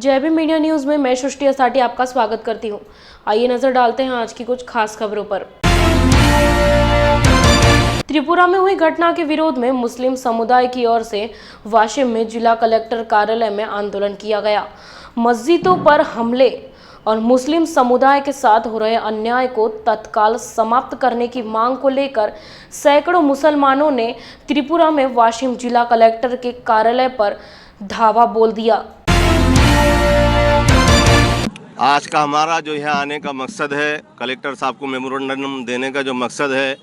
जय Bhim media news में मैं सृष्टि असाटी आपका स्वागत करती हूं। आइए नजर डालते हैं आज की कुछ खास खबरों पर। त्रिपुरा में हुई घटना के विरोध में मुस्लिम समुदाय की ओर से वाशिम में जिला कलेक्टर कार्यालय में आंदोलन किया गया। मस्जिदों पर हमले और मुस्लिम समुदाय के साथ हो रहे अन्याय को तत्काल समाप्त करने की मांग को लेकर सैकड़ों मुसलमानों ने त्रिपुरा में वाशिम जिला कलेक्टर के कार्यालय पर धावा बोल दिया। आज का हमारा जो यहाँ आने का मकसद है, कलेक्टर साहब को मेमोरेंडम देने का जो मकसद है,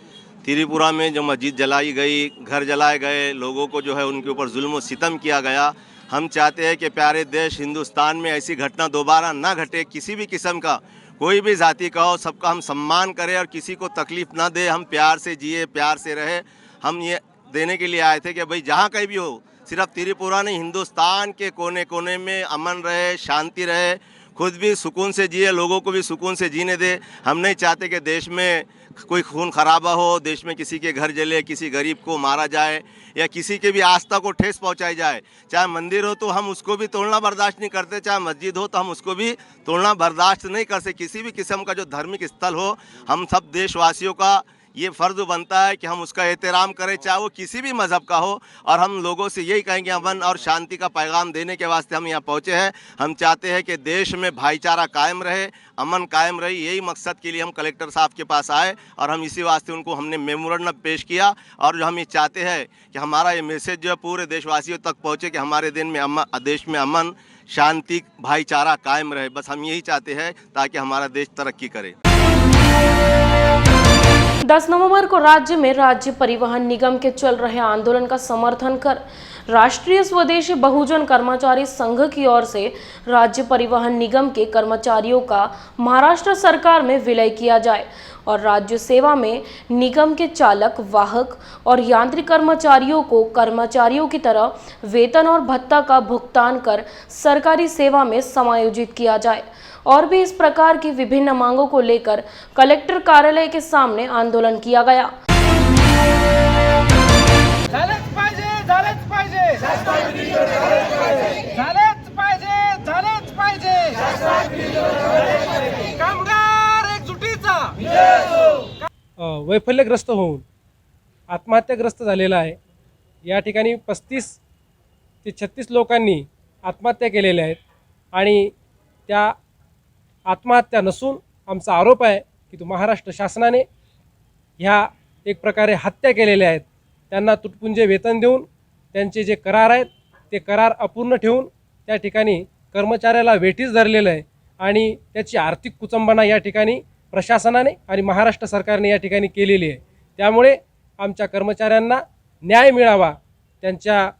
त्रिपुरा में जो मस्जिद जलाई गई, घर जलाए गए, लोगों को जो है उनके ऊपर जुल्म और सितम किया गया। हम चाहते हैं कि प्यारे देश हिंदुस्तान में ऐसी घटना दोबारा ना घटे। किसी भी किस्म का, कोई भी जाति का हो, सबका हम सम्मान करें और किसी को तकलीफ ना दे। हम प्यार से जिए, प्यार से रहे। हम ये देने के लिए आए थे कि भाई जहाँ कहीं भी हो, सिर्फ त्रिपुरा नहीं, हिंदुस्तान के कोने कोने में अमन रहे, शांति रहे, खुद भी सुकून से जिए, लोगों को भी सुकून से जीने दे। हम नहीं चाहते कि देश में कोई खून खराबा हो, देश में किसी के घर जले, किसी गरीब को मारा जाए या किसी के भी आस्था को ठेस पहुंचाई जाए। चाहे मंदिर हो तो हम उसको भी तोड़ना बर्दाश्त नहीं करते, चाहे मस्जिद हो तो हम उसको भी तोड़ना बर्दाश्त नहीं करते। किसी भी किस्म का जो धार्मिक स्थल हो, हम सब देशवासियों का ये फ़र्ज बनता है कि हम उसका एहतराम करें, चाहे वो किसी भी मज़हब का हो। और हम लोगों से यही कहेंगे, अमन और शांति का पैगाम देने के वास्ते हम यहाँ पहुँचे हैं। हम चाहते हैं कि देश में भाईचारा कायम रहे, अमन कायम रहे। यही मकसद के लिए हम कलेक्टर साहब के पास आए और हम इसी वास्ते उनको हमने मेमोरेंडम पेश किया। और जो हम ये चाहते हैं कि हमारा ये मैसेज जो है पूरे देशवासियों तक पहुँचे कि हमारे देश में अमन, शांति, भाईचारा कायम रहे। बस हम यही चाहते हैं ताकि हमारा देश तरक्की करे। 10 नवंबर को राज्य में राज्य परिवहन निगम के चल रहे आंदोलन का समर्थन कर राष्ट्रीय स्वदेशी बहुजन कर्मचारी संघ की ओर से राज्य परिवहन निगम के कर्मचारियों का महाराष्ट्र सरकार में विलय किया जाए और राज्य सेवा में निगम के चालक, वाहक और यांत्रिक कर्मचारियों को कर्मचारियों की तरह वेतन और भत्ता का भुगतान कर सरकारी सेवा में समायोजित किया जाए। और भी इस प्रकार की विभिन्न मांगों को लेकर कलेक्टर कार्यालय के सामने आंदोलन किया गया। वैफल्यग्रस्त होऊन आत्महत्याग्रस्त झालेला आहे। या ठिकाणी 35 ते 36 लोकांनी आत्महत्या केलेल्या आहेत आणि त्या आत्महत्या नसून आमचा आरोप आहे की तो महाराष्ट्र शासनाने ह्या एक प्रकारे हत्या केलेल्या आहेत। त्यांना तुटपुंजे वेतन देऊन त्यांचे जे करार आहेत ते करार अपूर्ण ठेवून त्या ठिकाणी कर्मचाऱ्याला वेठीस धरलेलं आहे आणि त्याची आर्थिक कुचंबना या ठिकाणी प्रशासनाने आणि महाराष्ट्र सरकारने या ठिकाणी केलेली आहे। त्यामुळे आमच्या कर्मचाऱ्यांना न्याय मिळावा, त्यांच्या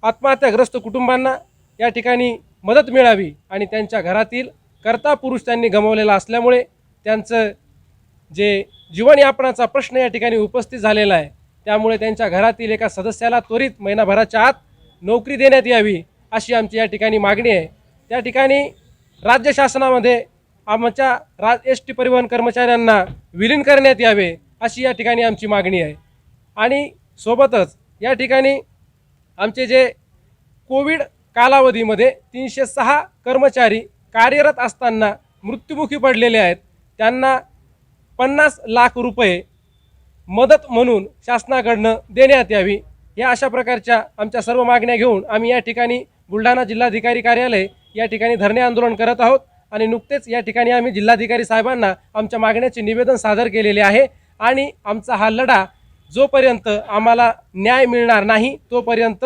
आत्महत्याग्रस्त कुटुंबांना या ठिकाणी मदत मिळावी आणि त्यांच्या घरातील कर्ता पुरुष त्यांनी गमावलेला असल्यामुळे त्यांचं जे जीवनयापनाचा प्रश्न या ठिकाणी उपस्थित झालेला आहे, त्यामुळे त्यांच्या घरातील एका सदस्याला त्वरित महिनाभराच्या आत नोकरी देण्यात यावी अशी आमची या ठिकाणी मागणी आहे। त्या ठिकाणी राज्य शासनामध्ये आमच्या एस.टी. परिवहन कर्मचाऱ्यांना विलीन करण्यात यावे अशी या ठिकाणी आमची मागणी आहे। आणि सोबतच या ठिकाणी आमचे जे कोविड कालावधीमध्ये 306 कर्मचारी कार्यरत असताना मृत्युमुखी पडलेले आहेत, त्यांना 50 लाख रुपये मदत म्हणून शासनाकडून देण्यात यावी। या अशा प्रकारच्या आमच्या सर्व मागण्या घेऊन आम्ही या ठिकाणी बुलढाणा जिल्हाधिकारी कार्यालय या ठिकाणी धरणे आंदोलन करत आहोत आणि नुकतेच या ठिकाणी आम्ही जिल्हाधिकारी साहेबांना आमच्या मागण्याचे निवेदन सादर केलेले आहे आणि आमचा हा लढा जोपर्यंत आम्हाला न्याय मिळणार नाही तोपर्यंत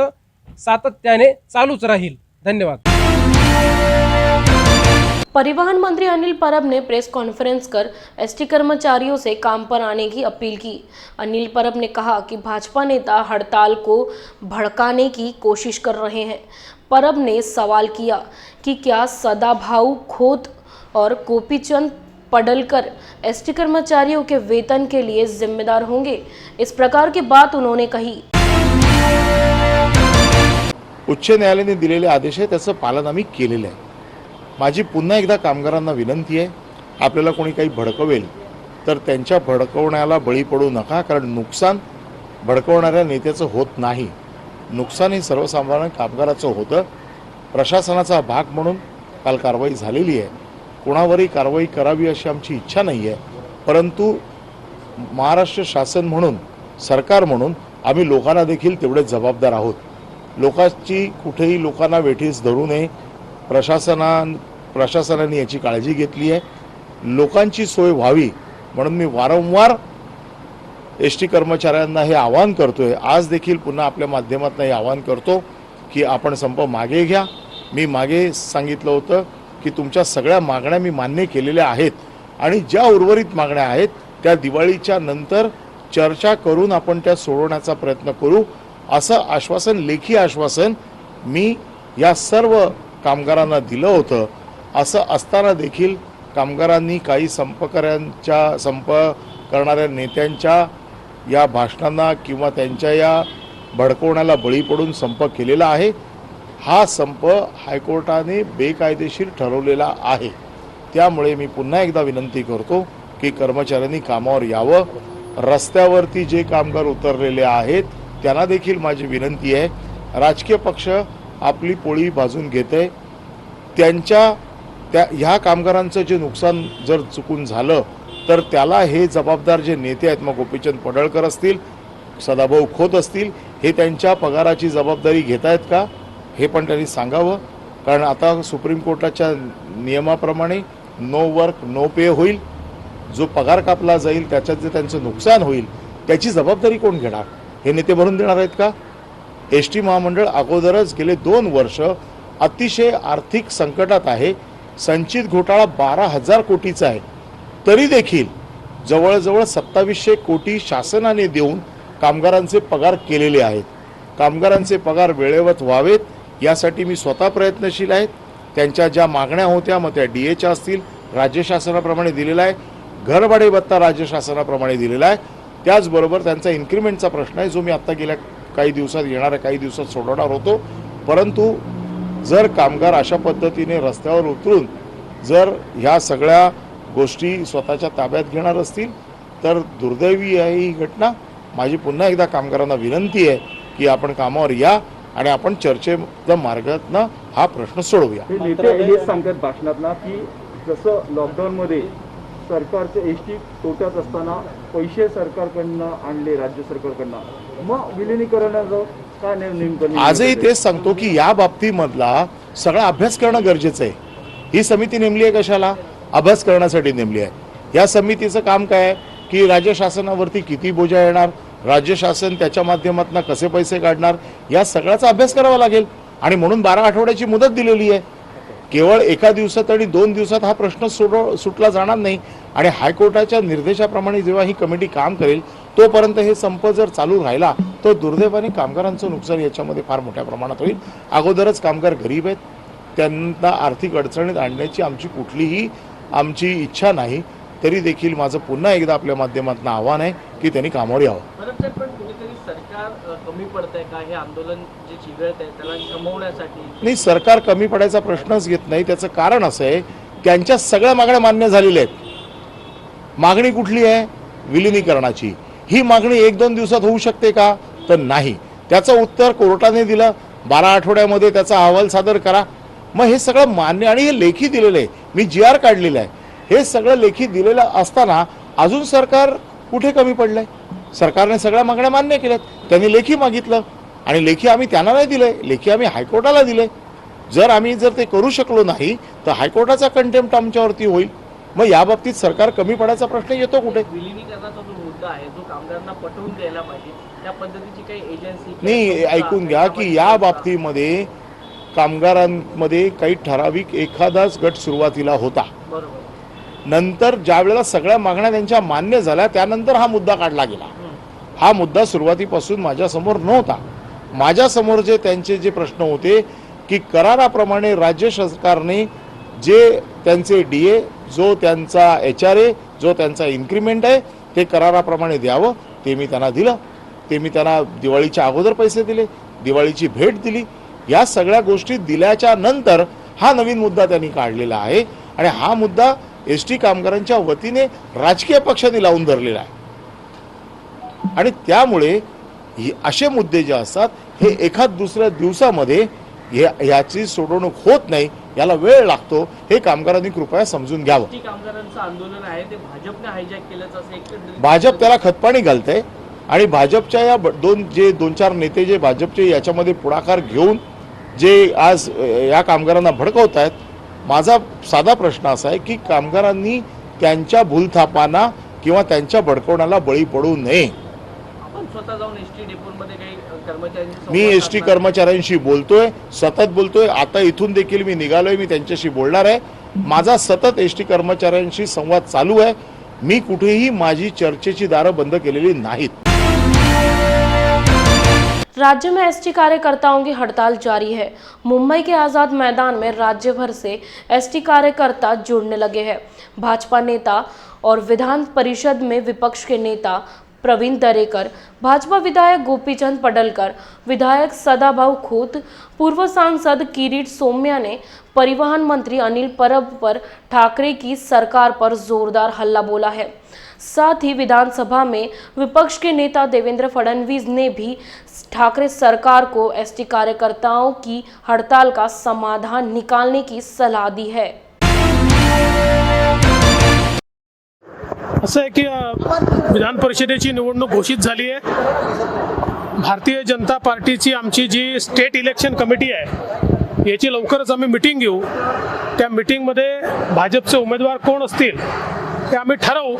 सातत्याने चालूच राहील। धन्यवाद। परिवहन मंत्री अनिल परब ने प्रेस कॉन्फ्रेंस कर एसटी कर्मचारियों से काम पर आने की अपील की। अनिल परब ने कहा कि भाजपा नेता हड़ताल को भड़काने की कोशिश कर रहे हैं। परब ने सवाल किया कि क्या सदाभाऊ खोत और गोपीचंद पडलकर एसटी कर्मचारियों के वेतन के लिए जिम्मेदार होंगे। इस प्रकार की बात उन्होंने कही। उच्च न्यायालयाने दिलेले आदेश आहे त्याचं पालन आम्ही केलेलं आहे। माझी पुन्हा एकदा कामगारांना विनंती आहे, आपल्याला कोणी काही भडकवेल तर त्यांच्या भडकवण्याला बळी पडू नका, कारण नुकसान भडकवणाऱ्या नेत्याचं होत नाही, नुकसान हे सर्वसामान्य कामगाराचं होतं। प्रशासनाचा भाग म्हणून काल कारवाई झालेली आहे. कोणावरही कारवाई करावी अशी आमची इच्छा नाही आहे, परंतु महाराष्ट्र शासन म्हणून, सरकार म्हणून आम्ही लोकांना देखील तेवढेच जबाबदार आहोत. लोकांची कुठेही लोकांना वेठीस धरू नये, प्रशासनाने याची काळजी घेतली आहे. लोकांची सोय व्हावी म्हणून मी वारंवार एस.टी. कर्मचाऱ्यांना हे आवाहन करतोय. आज देखील पुन्हा आपल्या माध्यमातून हे आवाहन करतो की आपण संप मागे घ्या. मी मागे सांगितलं होतं की तुमच्या सगळ्या मागण्या मी मान्य केलेल्या आहेत आणि ज्या उर्वरित मागण्या आहेत त्या दिवाळीच्या नंतर चर्चा करून आपण त्या सोडवण्याचा प्रयत्न करू, असं आश्वासन, लेखी आश्वासन मी या सर्व कामगारांना दिलं होतं. असं असताना देखील कामगारांनी काही संप करणाऱ्या नेत्यांच्या या भाषणांना किंवा त्यांच्या या भडकवण्याला बळी पडून संप केलेला आहे. हा संप हायकोर्टाने बेकायदेशीर ठरवलेला आहे. त्यामुळे मी पुन्हा एकदा विनंती करतो की कर्मचाऱ्यांनी कामावर यावं. रस्त्यावरती जे कामगार उतरलेले आहेत त्यांना देखील माझी विनंती आहे, राजकीय पक्ष आपली पोळी भाजून घेते, ह्या कामगारांचं जे नुकसान जर चुकून झालं तर त्याला हे जबाबदार जे नेते आहेत, मग गोपीचंद पडळकर असतील, सदाभाऊ खोत असतील, हे त्यांच्या पगाराची जबाबदारी घेत आहेत का हे पण त्यांनी सांगावं. कारण आता सुप्रीम कोर्टाच्या नियमाप्रमाणे नो वर्क नो पे होईल. जो पगार कापला जाईल त्याच्यात जे त्यांचं नुकसान होईल त्याची जबाबदारी कोण घेणार? हे नेते भरून देणार आहेत का? एस.टी. महामंडळ अगोदरच गेले 2 वर्ष अतिशय आर्थिक संकटात आहे. संचित घोटाळा 12,000 कोटीचा आहे, तरी देखील जवळजवळ 2700 कोटी शासनाने देऊन कामगारांचे पगार केलेले आहेत. कामगारांचे पगार वेळेवर व्हावेत यासाठी मी स्वतः प्रयत्नशील आहे. त्यांच्या ज्या मागण्या होत्या, मग त्या DAच्या असतील, राज्य शासनाप्रमाणे दिलेला आहे, घरभाडे भत्ता राज्य शासनाप्रमाणे दिलेला आहे. त्याचबरोबर त्यांचा इन्क्रिमेंटचा प्रश्न आहे, जो मी आत्ता गेल्या काही दिवसात, येणाऱ्या काही दिवसात सोडवणार होतो. परंतु जर कामगार अशा पद्धतीने रस्त्यावर उतरून जर ह्या सगळ्या गोष्टी स्वतःच्या ताब्यात घेणार असतील तर दुर्दैवी आहे ही घटना. माझी पुन्हा एकदा कामगारांना विनंती आहे की आपण कामावर या आणि आपण चर्चेच्या मार्गातनं हा प्रश्न सोडवूया. नेते हेच सांगतात भाषणात की जसं लॉकडाऊनमध्ये सरकारचे एस.टी. तोट्यात असताना पैसे सरकारकडनं आणले, राज्य सरकारकडनं, मग विलिनीकरणाचं काय नेमकं? आजही तेच सांगतो की या बाबतीमधला सगळा अभ्यास करणं गरजेचं आहे. ही समिती नेमली आहे कशाला? अभ्यास करण्यासाठी नेमली आहे. या समितीचं काम काय आहे की राज्य शासनावरती किती बोजा येणार, राज्य शासन त्याच्या माध्यमातून कसे पैसे काढणार, या सगळ्याचा अभ्यास करावा लागेल. आणि म्हणून 12 आठवड्याची मुदत दिलेली आहे. केवळ एका दिवसात आणि 2 दिवसात हा प्रश्न सुटला जाणार नाही. आणि हायकोर्टाच्या निर्देशाप्रमाणे जेव्हा ही कमिटी काम करेल तोपर्यंत हे संप जर चालू राहिला तर दुर्दैवाने कामगारांचं नुकसान याच्यामध्ये फार मोठ्या प्रमाणात होईल. अगोदरच कामगार गरीब आहेत, त्यांना आर्थिक अडचणीत आणण्याची आमची कुठलीही इच्छा नाही. तरी देखील माझं पुन्हा एकदा आपल्या माध्यमातून आव्हान आहे की त्यांनी कामावर यावं. पण कुठेतरी सरकार कमी पडतंय का हे आंदोलन जे चिघळत आहे त्याला थांबवण्यासाठी? नाही, सरकार कमी पडायचा प्रश्नच घेत नाही. त्याचं कारण असं आहे, त्यांच्या सगळ्या मागण्या मान्य झालेल्या आहेत. मागणी कुठली आहे? विलिनीकरणाची. ही मागणी 1-2 दिवसात होऊ शकते का? तर नाही. त्याचं उत्तर कोर्टाने दिलं, 12 आठवड्यामध्ये त्याचा अहवाल सादर करा. मग हे सगळं मान्य आणि हे लेखी दिलेलं आहे. मी GR काढलेलं आहे. हे सगळं लेखी दिलेलं असताना अजून सरकार कुठे कमी पडलंय? सरकारने सगळ्या मागण्या मान्य केल्यात. त्यांनी लेखी मागितलं आणि लेखी आम्ही त्यांना नाही दिलंय, लेखी आम्ही हायकोर्टाला दिले. जर ते करू शकलो नाही तर हायकोर्टाचा कंटेम्प्ट आमच्यावरती होईल. मग या बाबतीत सरकार कमी पडायचा प्रश्न येतो कुठे? विलिनीकरणाचा जो मुद्दा आहे जो कामगारांना पटवून द्यायला पाहिजे, त्या पद्धतीची काही एजन्सी नाही, ऐकून घ्या की या बाबतीमध्ये कामगारांमध्ये काही ठराविक एखादाच गट सुरुवातीला होता. बरोबर. नंतर ज्या वेळेला सगळ्या मागण्या त्यांच्या मान्य झाल्या त्यानंतर हा मुद्दा काढला गेला. हा मुद्दा सुरुवातीपासून माझ्यासमोर नव्हता. माझ्यासमोर त्यांचे जे प्रश्न होते की कराराप्रमाणे राज्य सरकारने जे त्यांचे DA, जो त्यांचा HRA, जो त्यांचा इन्क्रिमेंट आहे ते कराराप्रमाणे द्यावं, ते मी त्यांना दिलं. ते मी त्यांना दिवाळीच्या अगोदर पैसे दिले, दिवाळीची भेट दिली. या सगळ्या गोष्टी दिल्याच्या नंतर हा नवीन मुद्दा त्यांनी काढलेला आहे. आणि हा मुद्दा एस.टी. कामगारांच्या वतीने राजकीय पक्षांनी लावून धरलेला आहे. आणि त्यामुळे असे मुद्दे जे असतात हे एखाद दुसऱ्या दिवसामध्ये याची सोडवणूक होत नाही, याला वेळ लागतो, हे कामगारांनी कृपया समजून घ्यावं. एसटी कामगारांचं आंदोलन आहे ते भाजपने हायजॅक केल्याचं असं एकंदरीत भाजप त्याला खतपाणी घालतंय आणि भाजपच्या या दोन चार नेते जे भाजपचे याच्यामध्ये पुढाकार घेऊन जे आज या कामगारांना भडकवत आहेत, माझा साधा प्रश्न असा आहे की कामगारांनी त्यांच्या भूलथापांना किंवा त्यांच्या भडकवण्याला बळी पडू नये. आपण स्वतः जाऊन एसटी डेपोमध्ये काही कर्मचाऱ्यांशी मी संवाद एसटी साधणार. कर्मचाऱ्यांशी बोलतोय, सतत बोलतोय. आता इथून देखील मी निघालोय, मी त्यांच्याशी बोलणार आहे. माझा सतत एसटी कर्मचाऱ्यांशी संवाद चालू आहे. मी कुठेही माझी चर्चेची दारं बंद केलेली नाहीत. राज्य में एसटी कार्यकर्ताओं की हड़ताल जारी है। मुंबई के आज़ाद मैदान में राज्य भर से एसटी कार्यकर्ता जुड़ने लगे हैं। भाजपा नेता और विधान परिषद में विपक्ष के नेता प्रवीण दरेकर, भाजपा विधायक गोपीचंद पडलकर, विधायक सदाभाऊ खोत, पूर्व सांसद किरीट सोमया ने परिवहन मंत्री अनिल परब पर ठाकरे की सरकार पर जोरदार हल्ला बोला है। साथ ही विधानसभा में विपक्ष के नेता देवेंद्र फडणवीस ने भी ठाकरे सरकार को एसटी कार्यकर्ताओं की हड़ताल का समाधान निकालने की सलाह दी है। असं आहे की विधान परिषदेची निवडणूक घोषित झाली आहे. भारतीय जनता पार्टीची आमची जी स्टेट इलेक्शन कमिटी आहे याची लवकरच आम्ही मिटिंग घेऊ. त्या मिटिंगमध्ये भाजपचे उमेदवार कोण असतील ते आम्ही ठरवू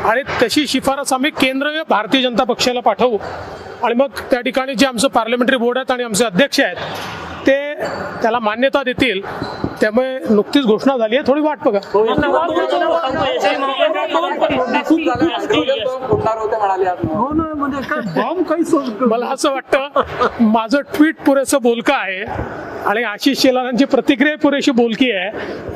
आणि तशी शिफारस आम्ही केंद्रीय भारतीय जनता पक्षाला पाठवू आणि मग त्या ठिकाणी जे आमचं पार्लमेंटरी बोर्ड आहेत आणि आमचे अध्यक्ष आहेत ते त्याला मान्यता देतील. त्यामुळे नुकतीच घोषणा झाली आहे, थोडी वाट बघा. मला असं वाटतं माझं ट्विट पुरेसं बोलकं आहे आणि आशिष शेलारांची प्रतिक्रिया पुरेशी बोलकी आहे.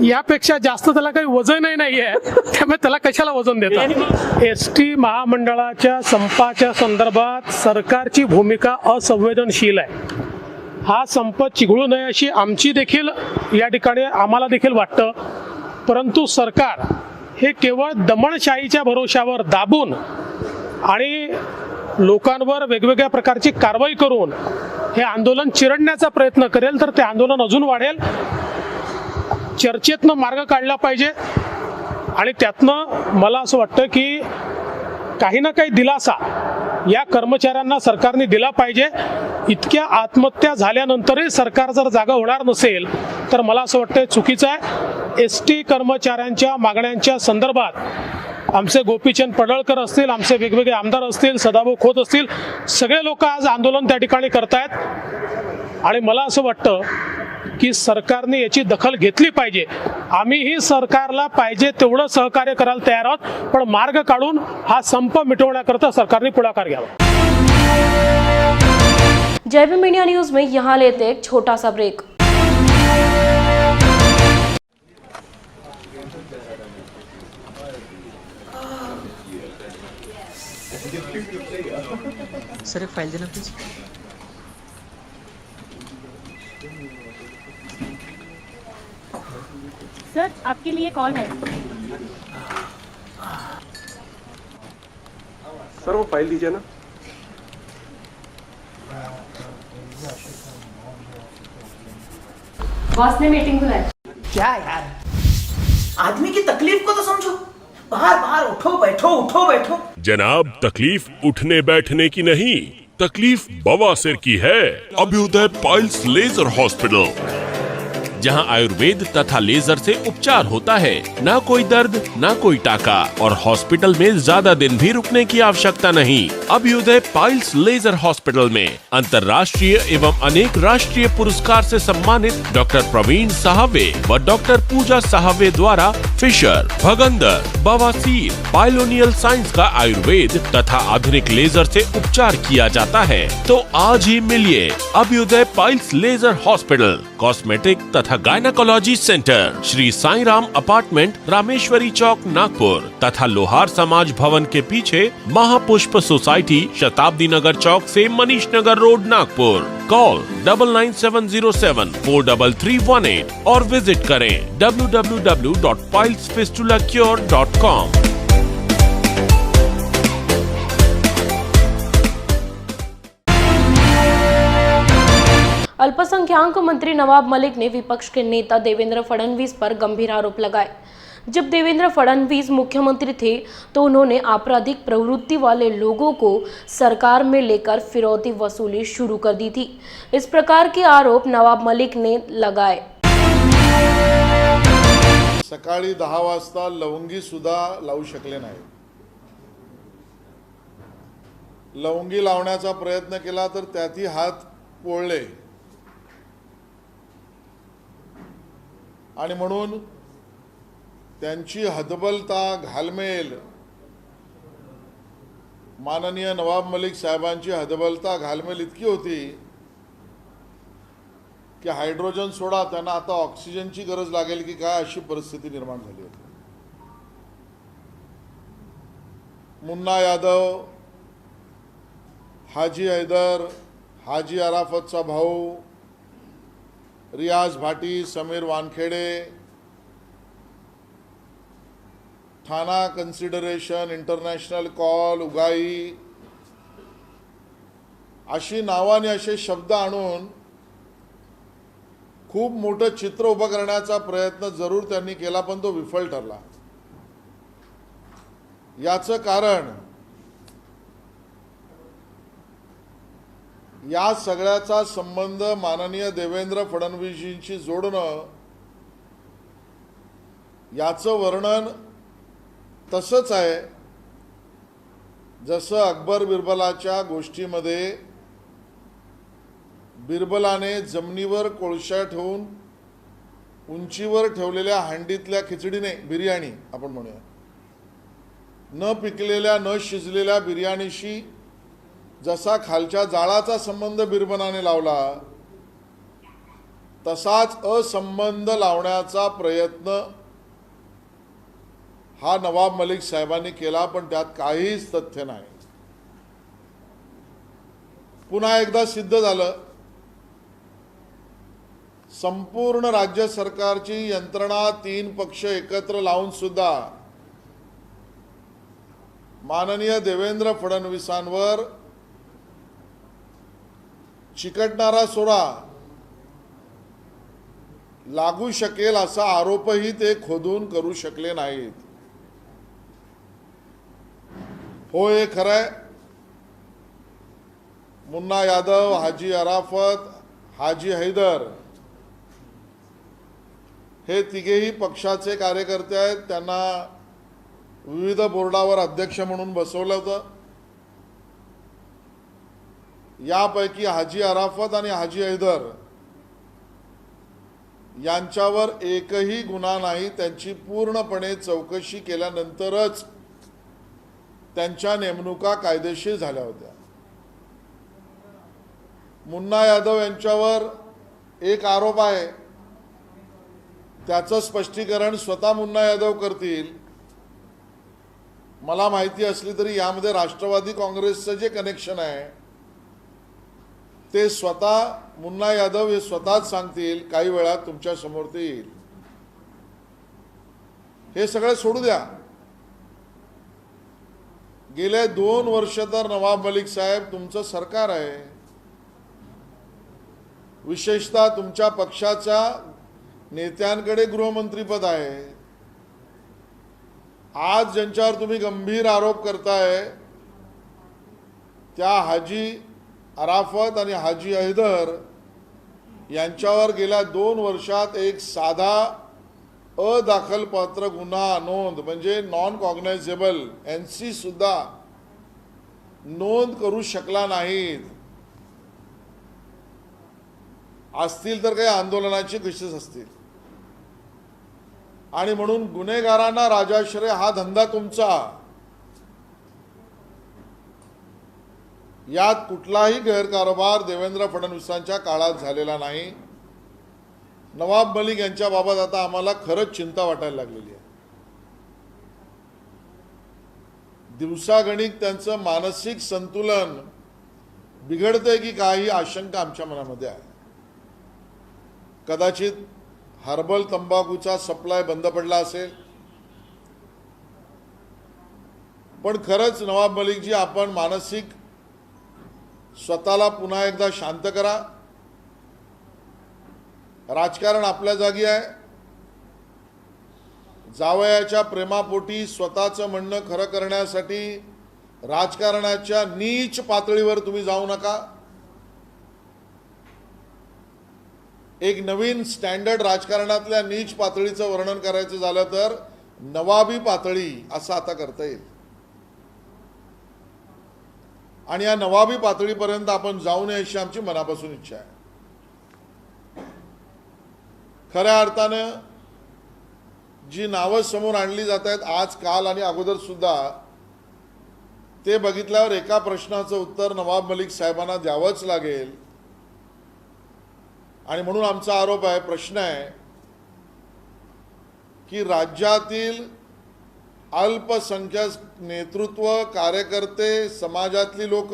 यापेक्षा जास्त त्याला काही वजनही नाही आहे, त्यामुळे त्याला कशाला वजन देतात. एसटी महामंडळाच्या संपाच्या संदर्भात सरकारची भूमिका असंवेदनशील आहे. हा संप चिघळू नये अशी आमची देखील या ठिकाणी आम्हाला देखील वाटतं. परंतु सरकार हे केवळ दमनशाहीच्या भरोशावर दाबून आणि लोकांवर वेगवेगळ्या प्रकारची कारवाई करून हे आंदोलन चिरडण्याचा प्रयत्न करेल तर ते आंदोलन अजून वाढेल. चर्चेतनं मार्ग काढला पाहिजे आणि त्यातनं मला असं वाटतं की काही ना काही दिलासा या कर्मचाऱ्यांना सरकारने दिला पाहिजे. इतक्या आत्महत्या झाल्यानंतरही सरकार जर जागा होणार नसेल तर मला असं वाटतं चुकीचं आहे. एसटी कर्मचाऱ्यांच्या मागण्यांच्या संदर्भात आमचे गोपीचंद पडळकर असतील, आमचे वेगवेगळे आमदार असतील, सदाभाऊ खोत असतील, सगळे लोक आज आंदोलन त्या ठिकाणी करतायत आणि मला असं वाटतं की सरकारने याची दखल घेतली पाहिजे. आम्हीही सरकारला पाहिजे तेवढं सहकार्य करायला तयार आहोत, पण मार्ग काढून हा संप मिटवण्याकरता सरकारने पुढाकार घ्यावा. जय भीम इंडिया न्यूज में यहाँ लेते एक छोटा सा ब्रेक। सर एक फाइल देना प्लीज. सर आपके लिए कॉल है. सर वो फाइल दीजिए ना. बॉस ने मीटिंग बुलाई. क्या यार, आदमी की तकलीफ को तो समझो. बाहर बाहर उठो बैठो. जनाब, तकलीफ उठने बैठने की नहीं, तकलीफ बवासीर की है. अभ्युदय पाइल्स लेजर हॉस्पिटल, जहां आयुर्वेद तथा लेजर से उपचार होता है. ना कोई दर्द, ना कोई टाका और हॉस्पिटल में ज्यादा दिन भी रुकने की आवश्यकता नहीं. अभ्युदय पाइल्स लेजर हॉस्पिटल में अंतर्राष्ट्रीय एवं अनेक राष्ट्रीय पुरस्कार से सम्मानित डॉक्टर प्रवीण साहवे व डॉक्टर पूजा साहवे द्वारा फिशर, भगंदर, बवासीर, पाइलोनियल साइंस का आयुर्वेद तथा आधुनिक लेजर से उपचार किया जाता है. तो आज ही मिलिए Abhyuday piles laser hospital, cosmetic तथा gynaecology centre, Shri Sai Ram apartment, Rameshwari Chowk, Nagpur तथा लोहार समाज भवन के पीछे महापुष्प सोसाइटी, शताब्दी नगर चौक से मनीष नगर रोड, नागपुर. कॉल 9970743318 और विजिट करें www.pilesfistulacure.com. अल्पसंख्याक मंत्री नवाब मलिक ने विपक्ष के नेता देवेंद्र फडणवीस पर गंभीर आरोप लगाए। जब देवेंद्र फडणवीस मुख्यमंत्री थे तो उन्होंने आपराधिक प्रवृत्ति वाले लोगों को सरकार में लेकर फिरौती वसूली शुरू कर दी थी। इस प्रकार के आरोप नवाब मलिक ने लगाए। सकाळी 10 वाजता लवंगी सुद्धा लावू शकले नाही। लवंगी लावण्याचा प्रयत्न केला तर त्यातही हात पोळले आणि म्हणून त्यांची हतबलता घालमेल, माननीय नवाब मलिक साहेबांची हतबलता घालमेल इतकी होती की हायड्रोजन सोडा, त्यांना आता ऑक्सिजनची गरज लागेल की काय अशी परिस्थिती निर्माण झाली होती। मुन्ना यादव, हाजी हैदर, हाजी अराफतचा भाऊ, रियाज भाटी, समीर वानखेडे, ठाणा कन्सिडरेशन, इंटरनॅशनल कॉल, उगाई अशी नावाने असे शब्द आणून खूप मोठं चित्र उभं करण्याचा प्रयत्न जरूर त्यांनी केला, पण तो विफल ठरला। याचं कारण या सगळ्याचा संबंध माननीय देवेंद्र फडणवीसजींशी जोडणं, याचं वर्णन तसंच आहे जसं अकबर बिरबलाच्या गोष्टीमध्ये बिरबलाने जमिनीवर कोळशा ठेवून उंचीवर ठेवलेल्या हंडीतल्या खिचडीने, बिर्याणी आपण म्हणूया, न पिकलेल्या न शिजलेल्या बिर्याणीशी जसा खालच्या जाळाचा संबंध बिरबलाने लावला, तसाच असंबंध लावण्याचा प्रयत्न हा नवाब मलिक साहेबांनी केला, पण त्यात काहीच तथ्य नाही। पुन्हा एकदा सिद्ध झालं, संपूर्ण राज्य सरकारची यंत्रणा 3 पक्ष एकत्र लावून सुद्धा माननीय देवेंद्र फडणवीसांवर चिकटणारा सोडा लागू शकेल असा आरोपही ते खोदून करू शकले नाहीत। हो, हे खरंय, मुन्ना यादव, हाजी अराफत, हाजी हैदर हे तिघेही पक्षाचे कार्यकर्ते आहेत। त्यांना विविध बोर्डावर अध्यक्ष म्हणून बसवलं होतं। यापैकी हाजी अराफत आणि हाजी हैदर यांच्यावर एकही गुन्हा नाही। त्यांची पूर्णपणे चौकशी केल्यानंतरच त्यांच्या नेमणुका कायदेशीर झाल्या होत्या। मुन्ना यादव यांच्यावर एक आरोप आहे, त्याचं स्पष्टीकरण स्वतः मुन्ना यादव करतील। मला माहिती असली तरी यामध्ये राष्ट्रवादी काँग्रेसचं जे कनेक्शन आहे ते स्वतः मुन्ना यादव हे स्वतःच सांगतील, काही वेळात तुमच्या समोर ते येईल। हे सगळं सोडू द्या। गेले 2 वर्ष तर नवाब मलिक साहेब तुमचं सरकार आहे, विशेषतः तुमच्या पक्षाच्या नेत्यांकडे गृहमंत्रीपद आहे। आज ज्यांच्यावर तुम्ही गंभीर आरोप करताय त्या हाजी अराफत आणि हाजी हैदर यांच्यावर गेल्या 2 वर्षात एक साधा अदाखलपात्र गुन्हा नोंद म्हणजे नॉन कॉग्नायझेबल NC सुद्धा नोंद करू शकला नाहीत। असतील तर काही आंदोलनाची कशीच असतील, आणि म्हणून गुन्हेगारांना राजाश्रय हा धंदा तुमचा। यात कुठलाही गैरकारभार देवेंद्र फडणवीसांच्या काळात झालेला नाही। नवाब मलिक यांच्या बाबत आता आम्हाला खरंच चिंता वाटायला लागलेली आहे। दिवसागणिक त्यांचं मानसिक संतुलन बिघडतंय की काही आशंका आमच्या मनामध्ये आहे। कदाचित हर्बल तंबाखूचा सप्लाय बंद पडला असेल, पण खरंच नवाब मलिकजी आपण मानसिक स्वतःला पुन्हा एकदा शांत करा। राजकारण आपल्या जागी आहे. जावयाच्या प्रेमापोटी स्वतःचं म्हणणं खरं करण्यासाठी राजकारणाच्या नीच पातळीवर तुम्ही जाऊ नका. एक नवीन स्टँडर्ड राजकारणातल्या नीच पातळीचं वर्णन करायचं झालं तर नवाबी पातळी असं आता करता येईल. आणि या नवाबी पातळीपर्यंत आपण जाऊ नये अशी आमची मनापासून इच्छा आहे. खऱ्या अर्थानं जी नावं समोर आणली जात आहेत आज, काल आणि अगोदर सुद्धा, ते बघितल्यावर एका प्रश्नाचं उत्तर नवाब मलिक साहेबांना द्यावंच लागेल. आणि म्हणून आमचा आरोप आहे, प्रश्न आहे की राज्यातील अल्पसंख्याक नेतृत्व, कार्यकर्ते, समाजातली लोक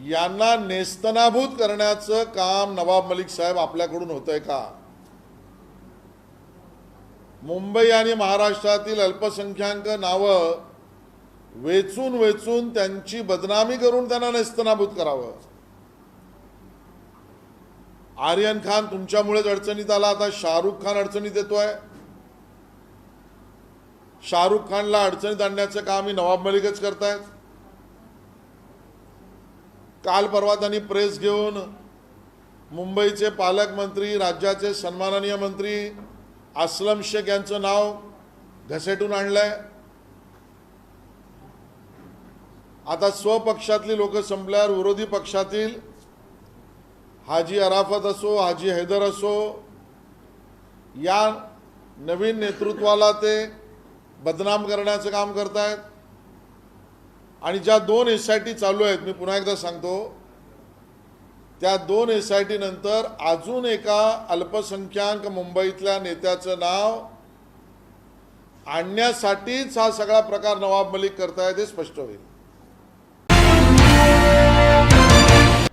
यांना नेस्तनाभूत करण्याचं काम नवाब मलिक साहेब आपल्याकडून होतंय का? मुंबई आणि महाराष्ट्रातील अल्पसंख्याक नावं वेचून वेचून त्यांची बदनामी करून त्यांना नेस्तनाभूत करावं. आर्यन खान तुमच्यामुळेच अडचणीत आला, आता शाहरुख खान अडचणीत येतोय. शाहरुख खानला अडचणीत आणण्याचं काम ही नवाब मलिकच करतायत. काल परवा त्यांनी प्रेस घेऊन मुंबईचे पालकमंत्री, राज्याचे सन्माननीय मंत्री अस्लम शेख यांचं नाव घसेटून आणलंय. आता स्वपक्षातली लोक संपल्यावर विरोधी पक्षातील हाजी अराफत असो, हाजी हैदर असो, या नवीन नेतृत्वाला ते बदनाम करण्याचं काम करतायत. आणि ज्या 2 SIT चालू आहेत, मी पुन्हा एकदा सांगतो, त्या 2 SIT नंतर अजून एका अल्पसंख्याक मुंबईतल्या नेत्याचं नाव आणण्यासाठीच हा सगळा प्रकार नवाब मलिक करतायत हे स्पष्ट होईल.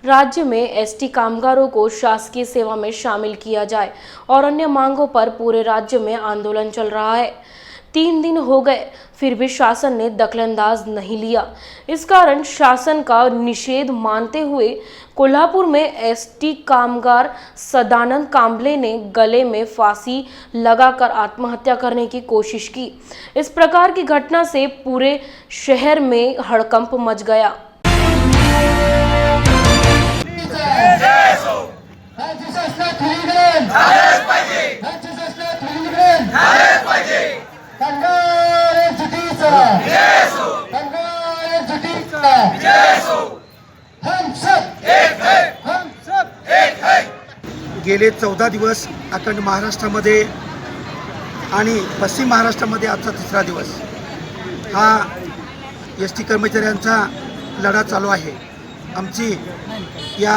राज्य में एसटी कामगारों को शासकीय सेवा में शामिल किया जाए और अन्य मांगों पर पूरे राज्य में आंदोलन चल रहा है. 3 दिन हो गए फिर भी शासन ने दखलंदाज नहीं लिया. इस कारण शासन का निषेध मानते हुए कोल्हापुर में एसटी कामगार सदानंद कांबले ने गले में फांसी लगाकर आत्महत्या करने की कोशिश की. इस प्रकार की घटना से पूरे शहर में हड़कंप मच गया. गेले 14 दिवस अखंड महाराष्ट्रामध्ये आणि पश्चिम महाराष्ट्रामध्ये आजचा 3रा दिवस हा एसटी कर्मचाऱ्यांचा लढा चालू आहे. आमची या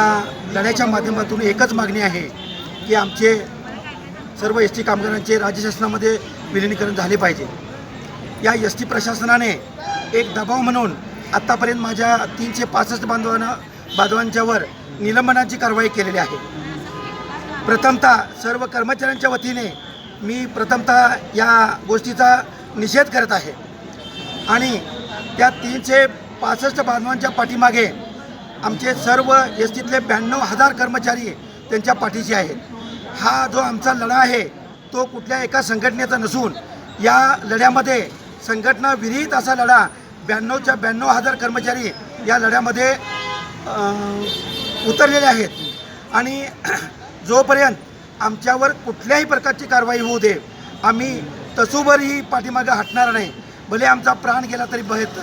लढ्याच्या माध्यमातून एकच मागणी आहे की आमचे सर्व एसटी कामगारांचे राज्य शासनामध्ये विलीनीकरण झाले पाहिजे. या एसटी प्रशासनाने एक दबाव म्हणून आत्तापर्यंत माझ्या 365 बांधवांच्यावर निलंबनाची कारवाई केलेली आहे. प्रथमतः सर्व कर्मचाऱ्यांच्या वतीने मी या गोष्टीचा निषेध करत आहे. आणि त्या 365 बांधवांच्या पाठीमागे आमचे सर्व एस टीतले 92,000 कर्मचारी त्यांच्या पाठीशी आहेत. हा जो आमचा लढा आहे तो कुठल्या एका संघटनेचा नसून या लढ्यामध्ये संघटना विरहित असा लढा 92,000 कर्मचारी या लढ्यामध्ये उतरलेले आहेत. आणि जोपर्यंत आमच्यावर कुठल्याही प्रकारची कारवाई होऊ दे आम्ही तसूभरही पाठीमागे हटणार नाही, भले आमचा प्राण गेला तरी बेहतर.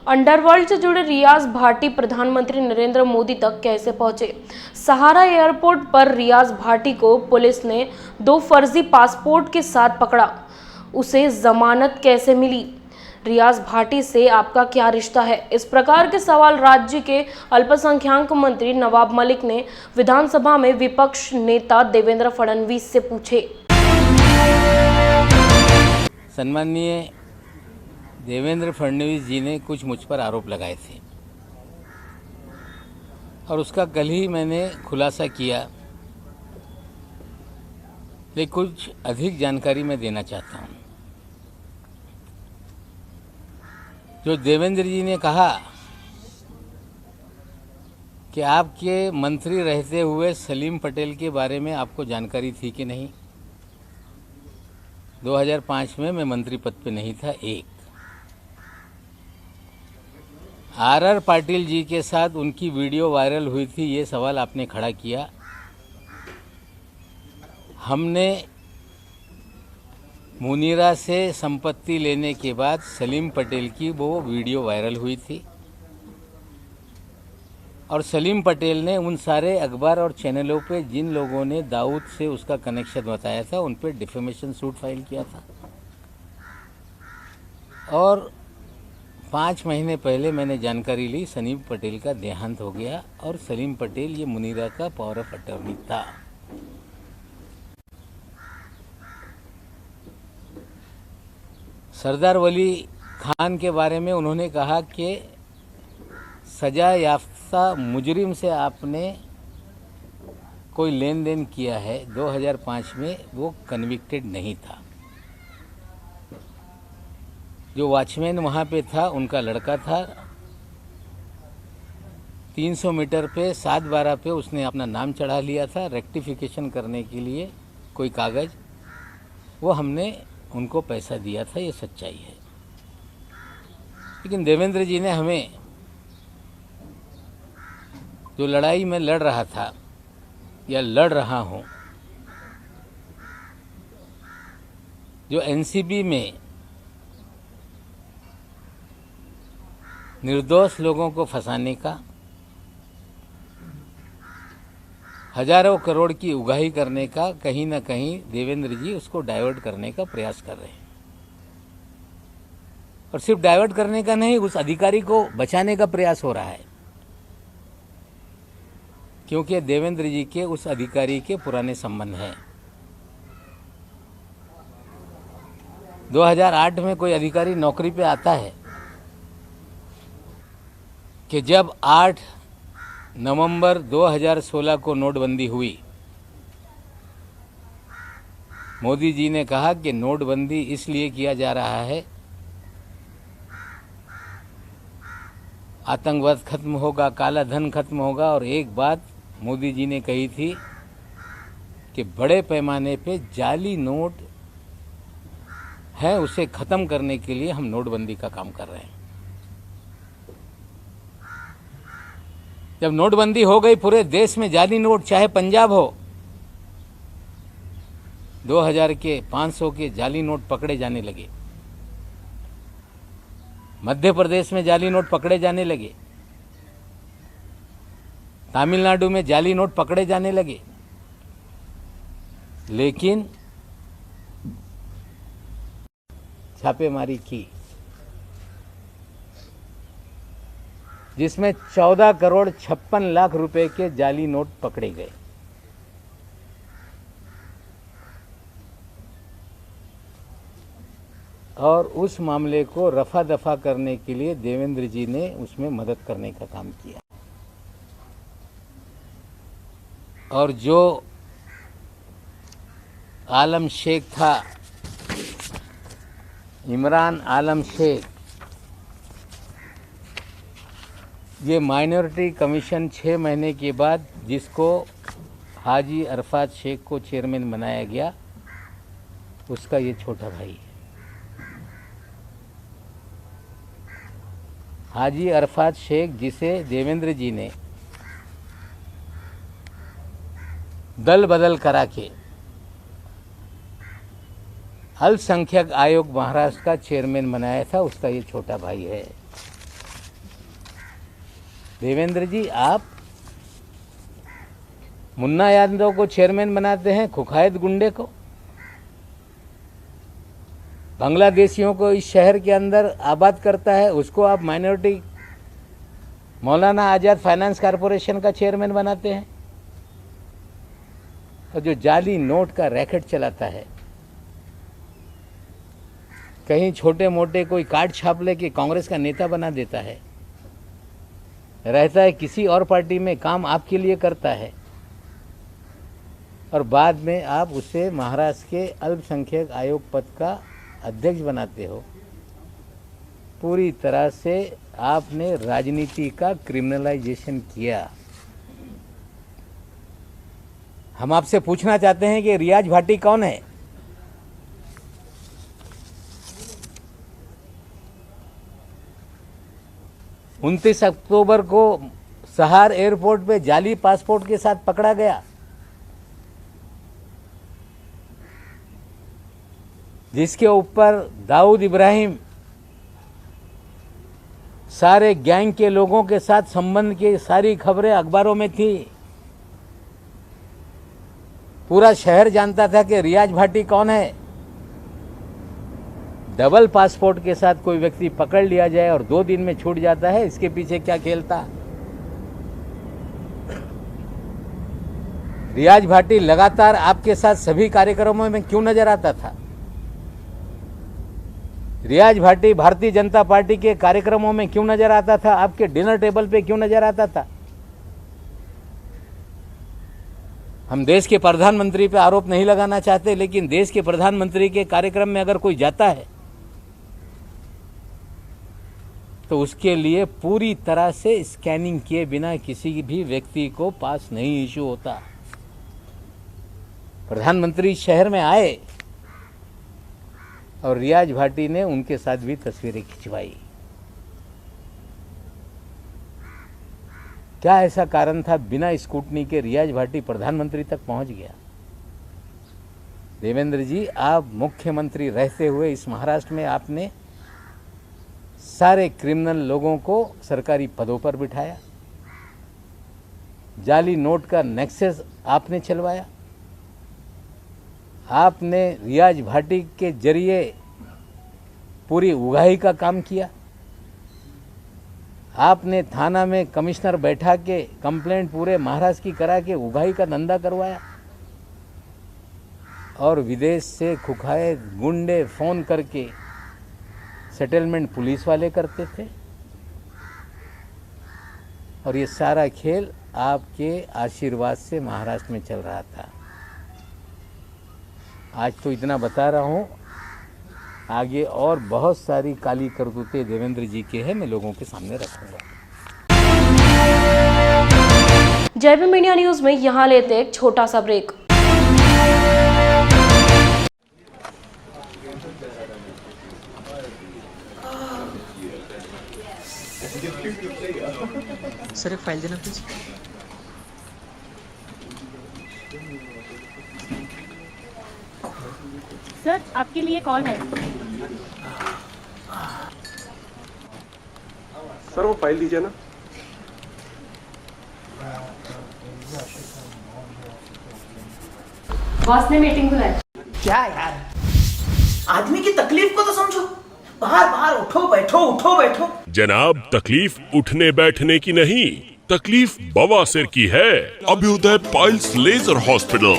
अंडरवर्ल्ड से जुड़े रियाज भाटी प्रधानमंत्री नरेंद्र मोदी तक कैसे पहुंचे? सहारा एयरपोर्ट पर रियाज भाटी को पुलिस ने 2 फर्जी पासपोर्ट के साथ पकड़ा. उसे जमानत कैसे मिली? रियाज भाटी से आपका क्या रिश्ता है? इस प्रकार के सवाल राज्य के अल्पसंख्याक मंत्री नवाब मलिक ने विधानसभा में विपक्ष नेता देवेंद्र फडणवीस से पूछे. सम्माननीय देवेंद्र फडणवीस जी ने कुछ मुझ पर आरोप लगाए थे और उसका कल ही मैंने खुलासा किया, लेकिन कुछ अधिक जानकारी मैं देना चाहता हूँ. जो देवेंद्र जी ने कहा कि आपके मंत्री रहते हुए सलीम पटेल के बारे में आपको जानकारी थी कि नहीं? 2005 में मैं मंत्री पद पे नहीं था। एक आर पाटिल जी के साथ उनकी वीडियो वायरल हुई थी, ये सवाल आपने खड़ा किया। हमने मुनीरा से संपत्ति लेने के बाद सलीम पटेल की वो वीडियो वायरल हुई थी और सलीम पटेल ने उन सारे अखबार और चैनलों पे जिन लोगों ने दाऊद से उसका कनेक्शन बताया था उन पे डिफेमेशन सूट फाइल किया था। और 5 महीने पहले मैंने जानकारी ली सलीम पटेल का देहांत हो गया और सलीम पटेल ये मुनीरा का पावर ऑफ अटॉर्नी था। सरदार वली खान के बारे में उन्होंने कहा कि सजा याफ्ता मुजरिम से आपने कोई लेन देन किया है। 2005 में वो कन्विक्टेड नहीं था। जो वॉचमैन वहाँ पे था उनका लड़का था। 300 मीटर पे 7/12 पे उसने अपना नाम चढ़ा लिया था रेक्टिफिकेशन करने के लिए कोई कागज़, वो हमने उनको पैसा दिया था, ये सच्चाई है। लेकिन देवेंद्र जी ने हमें जो लड़ाई में लड़ रहा था या लड़ रहा हूँ, जो एनसीबी में निर्दोष लोगों को फंसाने का, हजारों करोड़ की उगाही करने का, कहीं ना कहीं देवेंद्र जी उसको डाइवर्ट करने का प्रयास कर रहे हैं। और सिर्फ डाइवर्ट करने का नहीं, उस अधिकारी को बचाने का प्रयास हो रहा है, क्योंकि देवेंद्र जी के उस अधिकारी के पुराने संबंध हैं। 2008 में कोई अधिकारी नौकरी पे आता है कि जब 8 नवंबर 2016 को नोटबंदी हुई, मोदी जी ने कहा कि नोटबंदी इसलिए किया जा रहा है, आतंकवाद खत्म होगा, काला धन खत्म होगा। और एक बात मोदी जी ने कही थी कि बड़े पैमाने पे जाली नोट है, उसे खत्म करने के लिए हम नोटबंदी का काम कर रहे हैं। जब नोटबंदी हो गई पूरे देश में जाली नोट, चाहे पंजाब हो, 2000 के 500 के जाली नोट पकड़े जाने लगे। मध्य प्रदेश में जाली नोट पकड़े जाने लगे, तमिलनाडु में जाली नोट पकड़े जाने लगे। लेकिन छापेमारी की जिसमें 14 करोड़ 56 लाख रुपए के जाली नोट पकड़े गए। और उस मामले को रफा दफा करने के लिए देवेंद्र जी ने उसमें मदद करने का काम किया। और जो आलम शेख था, इमरान आलम शेख, ये माइनॉरिटी कमीशन 6 महीने के बाद जिसको हाजी अरफात शेख को चेयरमैन बनाया गया, उसका ये छोटा भाई है। हाजी अरफात शेख, जिसे देवेंद्र जी ने दल बदल करा के अल्पसंख्यक आयोग महाराष्ट्र का चेयरमैन बनाया था, उसका ये छोटा भाई है। देवेंद्र जी, आप मुन्ना यादव को चेयरमैन बनाते हैं, कुखायत गुंडे को, बांग्लादेशियों को इस शहर के अंदर आबाद करता है, उसको आप माइनॉरिटी मौलाना आज़ाद फाइनेंस कॉरपोरेशन का चेयरमैन बनाते हैं। और जो जाली नोट का रैकेट चलाता है, कहीं छोटे मोटे कोई कार्ड छाप लेके कांग्रेस का नेता बना देता है, रहता है किसी और पार्टी में, काम आपके लिए करता है, और बाद में आप उसे महाराष्ट्र के अल्पसंख्यक आयोग पद का अध्यक्ष बनाते हो। पूरी तरह से आपने राजनीति का क्रिमिनलाइजेशन किया। हम आपसे पूछना चाहते हैं कि रियाज भाटी कौन है? उनतीस अक्टूबर को सहार एयरपोर्ट पे जाली पासपोर्ट के साथ पकड़ा गया। जिसके ऊपर दाऊद इब्राहिम सारे गैंग के लोगों के साथ संबंध की सारी खबरें अखबारों में थी। पूरा शहर जानता था कि रियाज भाटी कौन है। डबल पासपोर्ट के साथ कोई व्यक्ति पकड़ लिया जाए और 2 दिन में छूट जाता है, इसके पीछे क्या खेल था? रियाज भाटी लगातार आपके साथ सभी कार्यक्रमों में क्यों नजर आता था? रियाज भाटी भारतीय जनता पार्टी के कार्यक्रमों में क्यों नजर आता था? आपके डिनर टेबल पे क्यों नजर आता था? हम देश के प्रधानमंत्री पे आरोप नहीं लगाना चाहते, लेकिन देश के प्रधानमंत्री के कार्यक्रम में अगर कोई जाता है तो उसके लिए पूरी तरह से स्कैनिंग किए बिना किसी भी व्यक्ति को पास नहीं इशू होता। प्रधानमंत्री शहर में आए और रियाज भाटी ने उनके साथ भी तस्वीरें खिंचवाई। क्या ऐसा कारण था बिना स्कूटनी के रियाज भाटी प्रधानमंत्री तक पहुंच गया? देवेंद्र जी, आप मुख्यमंत्री रहते हुए इस महाराष्ट्र में आपने सारे क्रिमिनल लोगों को सरकारी पदों पर बिठाया। जाली नोट का नेक्सस आपने चलवाया। आपने रियाज भाटी के जरिए पूरी उगाही का काम किया। आपने थाना में कमिश्नर बैठा के कंप्लेंट पूरे महाराष्ट्र की करा के उगाही का धंधा करवाया। और विदेश से खुखाए गुंडे फोन करके सेटलमेंट पुलिस वाले करते थे। और ये सारा खेल आपके आशीर्वाद से महाराष्ट्र में चल रहा था। आज तो इतना बता रहा हूँ, आगे और बहुत सारी काली करतूतें देवेंद्र जी के हैं, मैं लोगों के सामने रखूंगा। जय भीम इंडिया न्यूज में यहाँ लेते एक छोटा सा ब्रेक। सर एक फाइल देना प्लीज। सर आपके लिए कॉल है। सर वो फाइल दीजिए ना। बॉस ने मीटिंग बुलाई। क्या यार, आदमी की तकलीफ को तो समझो। बाहर बाहर उठो बैठो। जनाब, तकलीफ उठने बैठने की नहीं, तकलीफ बवासीर की है। अभ्युदय पाइल्स लेजर हॉस्पिटल,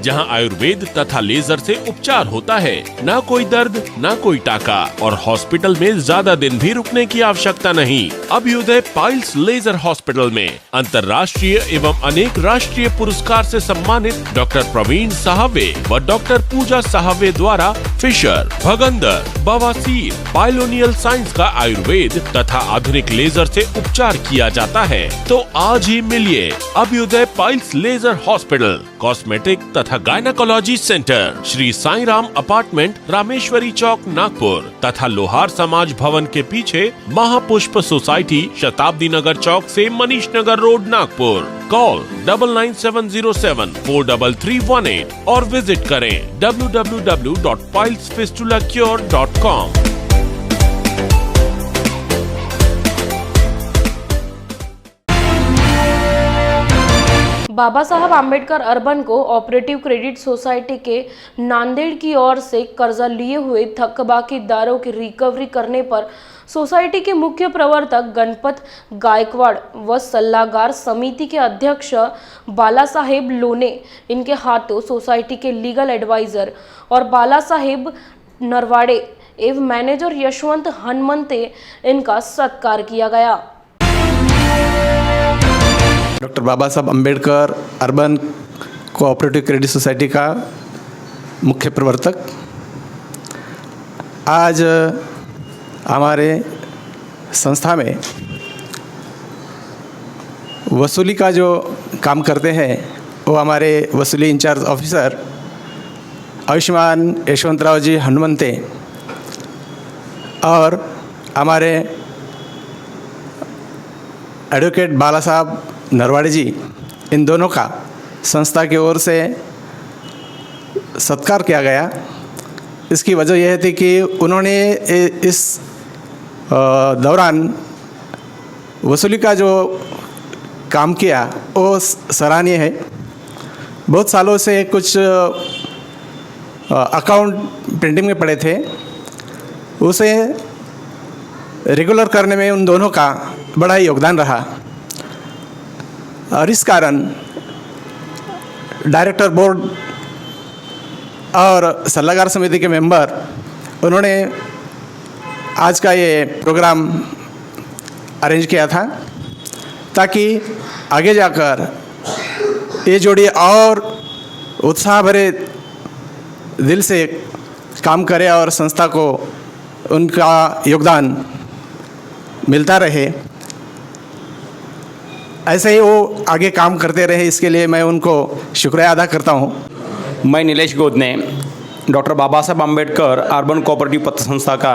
जहां आयुर्वेद तथा लेजर से उपचार होता है। ना कोई दर्द, ना कोई टाका, और हॉस्पिटल में ज्यादा दिन भी रुकने की आवश्यकता नहीं। अभ्युदय पाइल्स लेजर हॉस्पिटल में अंतर्राष्ट्रीय एवं अनेक राष्ट्रीय पुरस्कार से सम्मानित डॉक्टर प्रवीण साहवे व डॉक्टर पूजा साहवे द्वारा फिशर, भगंदर, बवासीर, पाइलोनियल साइंस का आयुर्वेद तथा आधुनिक लेजर से उपचार किया जाता है। तो आज ही मिलिए Abhyuday piles laser hospital, cosmetic तथा gynaecology centre, Shri Sai Ram apartment, Rameshwari Chowk, Nagpur तथा लोहार समाज भवन के पीछे महापुष्प सोसाइटी, शताब्दी नगर चौक से मनीष नगर रोड, नागपुर। कॉल 9970743318 और विजिट करें www.pilesfistulacure.com। Baba Saheb Ambedkar urban cooperative credit society के नांदेड़ की ओर से कर्जा लिए हुए थकबाकीदारों की रिकवरी करने पर सोसाइटी के मुख्य प्रवर्तक गणपत गायकवाड़ व सल्लागार समिति के अध्यक्ष बाला साहेब लोने इनके हाथों सोसाइटी के लीगल एडवाइजर और बाला साहेब नरवाड़े एवं मैनेजर यशवंत हनुमंते इनका सत्कार किया गया। Doctor Baba Saheb Ambedkar urban cooperative credit society का मुख्य प्रवर्तक आज हमारे संस्था में वसूली का जो काम करते हैं वो हमारे वसूली इंचार्ज ऑफिसर आयुष्मान यशवंतराव जी हनुमंते और हमारे एडवोकेट बाला साहब नरवाड़े जी, इन दोनों का संस्था की ओर से सत्कार किया गया। इसकी वजह यह थी कि उन्होंने इस दौरान वसूली का जो काम किया वो सराहनीय है। बहुत सालों से कुछ अकाउंट पेंडिंग में पड़े थे, उसे रेगुलर करने में उन दोनों का बड़ा ही योगदान रहा और इस कारण डायरेक्टर बोर्ड और सलाहकार समिति के मेंबर उन्होंने आज का ये प्रोग्राम अरेंज किया था ताकि आगे जाकर ये जोड़ी और उत्साह भरे दिल से काम करे और संस्था को उनका योगदान मिलता रहे, ऐसे ही वो आगे काम करते रहे। इसके लिए मैं उनको शुक्रिया अदा करता हूँ। मैं Nilesh गोदने doctor Baba Saheb Ambedkar urban cooperative पत्र संस्था का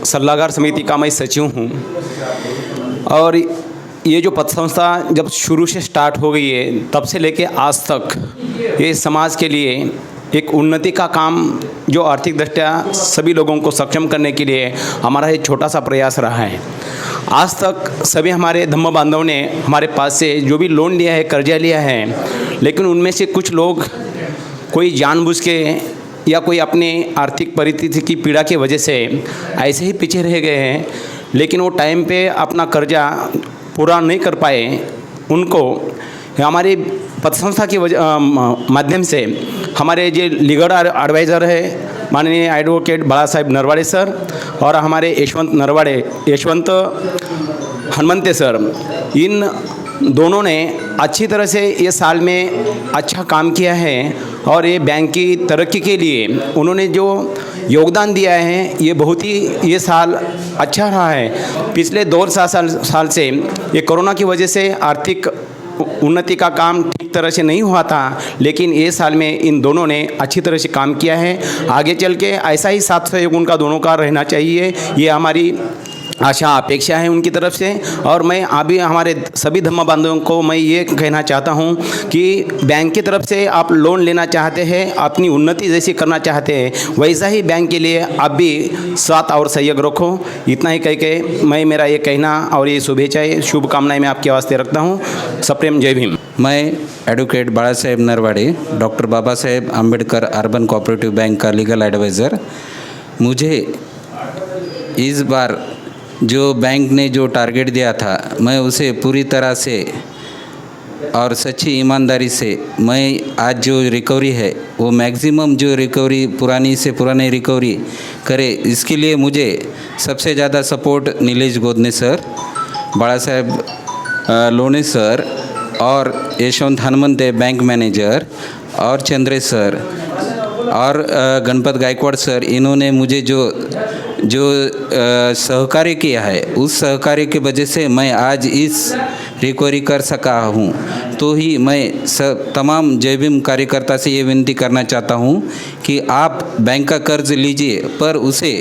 सलाहकार समिति का मैं सचिव हूँ और ये जो पत्र संस्था जब शुरू से स्टार्ट हो गई है तब से लेके आज तक ये समाज के लिए एक उन्नति का काम जो आर्थिक दृष्टया सभी लोगों को सक्षम करने के लिए हमारा एक छोटा सा प्रयास रहा है। आज तक सभी हमारे धम्म बांधव ने हमारे पास से जो भी लोन लिया है, कर्जा लिया है, लेकिन उनमें से कुछ लोग कोई जानबूझ के या कोई अपने आर्थिक परिस्थिति की पीड़ा की वजह से ऐसे ही पीछे रह गए हैं, लेकिन वो टाइम पे अपना कर्जा पूरा नहीं कर पाए। उनको हमारी पत्र संस्था की माध्यम से हमारे जो लीगल एडवाइज़र है माननीय एडवोकेट बाला साहब नरवाड़े सर और हमारे यशवंत हनुमंते सर, इन दोनों ने अच्छी तरह से ये साल में अच्छा काम किया है और ये बैंक की तरक्की के लिए उन्होंने जो योगदान दिया है ये बहुत ही ये साल अच्छा रहा है। पिछले 2 साल से ये कोरोना की वजह से आर्थिक उन्नति का काम ठीक तरह से नहीं हुआ था, लेकिन ये साल में इन दोनों ने अच्छी तरह से काम किया है। आगे चल के ऐसा ही साथ सहयोग उनका दोनों का रहना चाहिए, ये हमारी आशा अपेक्षा है उनकी तरफ से। और मैं अभी हमारे सभी धम्म बांधवों को मैं ये कहना चाहता हूँ कि बैंक की तरफ से आप लोन लेना चाहते हैं, अपनी उन्नति जैसी करना चाहते हैं, वैसा ही बैंक के लिए आप भी साथ और सहयोग रखो। इतना ही कह के मैं मेरा ये कहना और ये शुभेच्छाएँ शुभकामनाएँ मैं आपके वास्ते रखता हूँ। सप्रेम जय भीम। मैं एडवोकेट बाला साहेब Narwade doctor Baba Saheb Ambedkar urban cooperative bank का लीगल एडवाइज़र। मुझे इस बार जो बैंक ने जो टारगेट दिया था मैं उसे पूरी तरह से और सच्ची ईमानदारी से मैं आज जो रिकवरी है वो मैक्सिमम जो रिकवरी पुरानी से पुरानी रिकवरी करे, इसके लिए मुझे सबसे ज़्यादा सपोर्ट नीलेश गोदने सर, बाला साहेब लोने सर और यशवंत हनुमंते बैंक मैनेजर और चंद्रेश सर और गणपत गायकवाड़ सर, इन्होंने मुझे जो सहकार्य किया है उस सहकार्य की वजह से मैं आज इस रिकवरी कर सका हूँ। तो ही मैं तमाम जय भीम कार्यकर्ता से ये विनती करना चाहता हूँ कि आप बैंक का कर्ज लीजिए पर उसे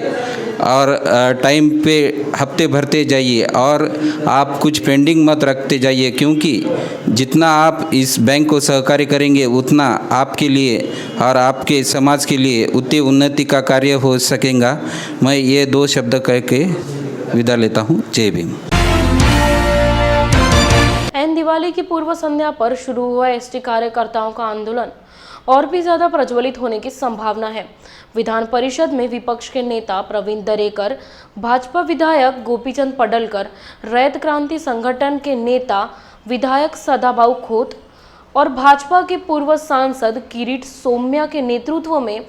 और टाइम पे हफ्ते भरते जाइए और आप कुछ पेंडिंग मत रखते जाइए, क्योंकि जितना आप इस बैंक को सहकार्य करेंगे उतना आपके लिए और आपके समाज के लिए उतनी उन्नति का कार्य हो सकेगा। मैं ये 2 शब्द कह के विदा लेता हूँ। जय भीम। एन दिवाली की पूर्व संध्या पर शुरू हुआ एसटी कार्यकर्ताओं का आंदोलन और भी ज्यादा प्रज्वलित होने की संभावना है। विधान परिषद में विपक्ष के नेता प्रवीण दरेकर, भाजपा विधायक गोपीचंद पडलकर, रैत क्रांति संगठन के नेता विधायक सदाभाऊ खोत और भाजपा के पूर्व सांसद किरीट सोम्या के नेतृत्व में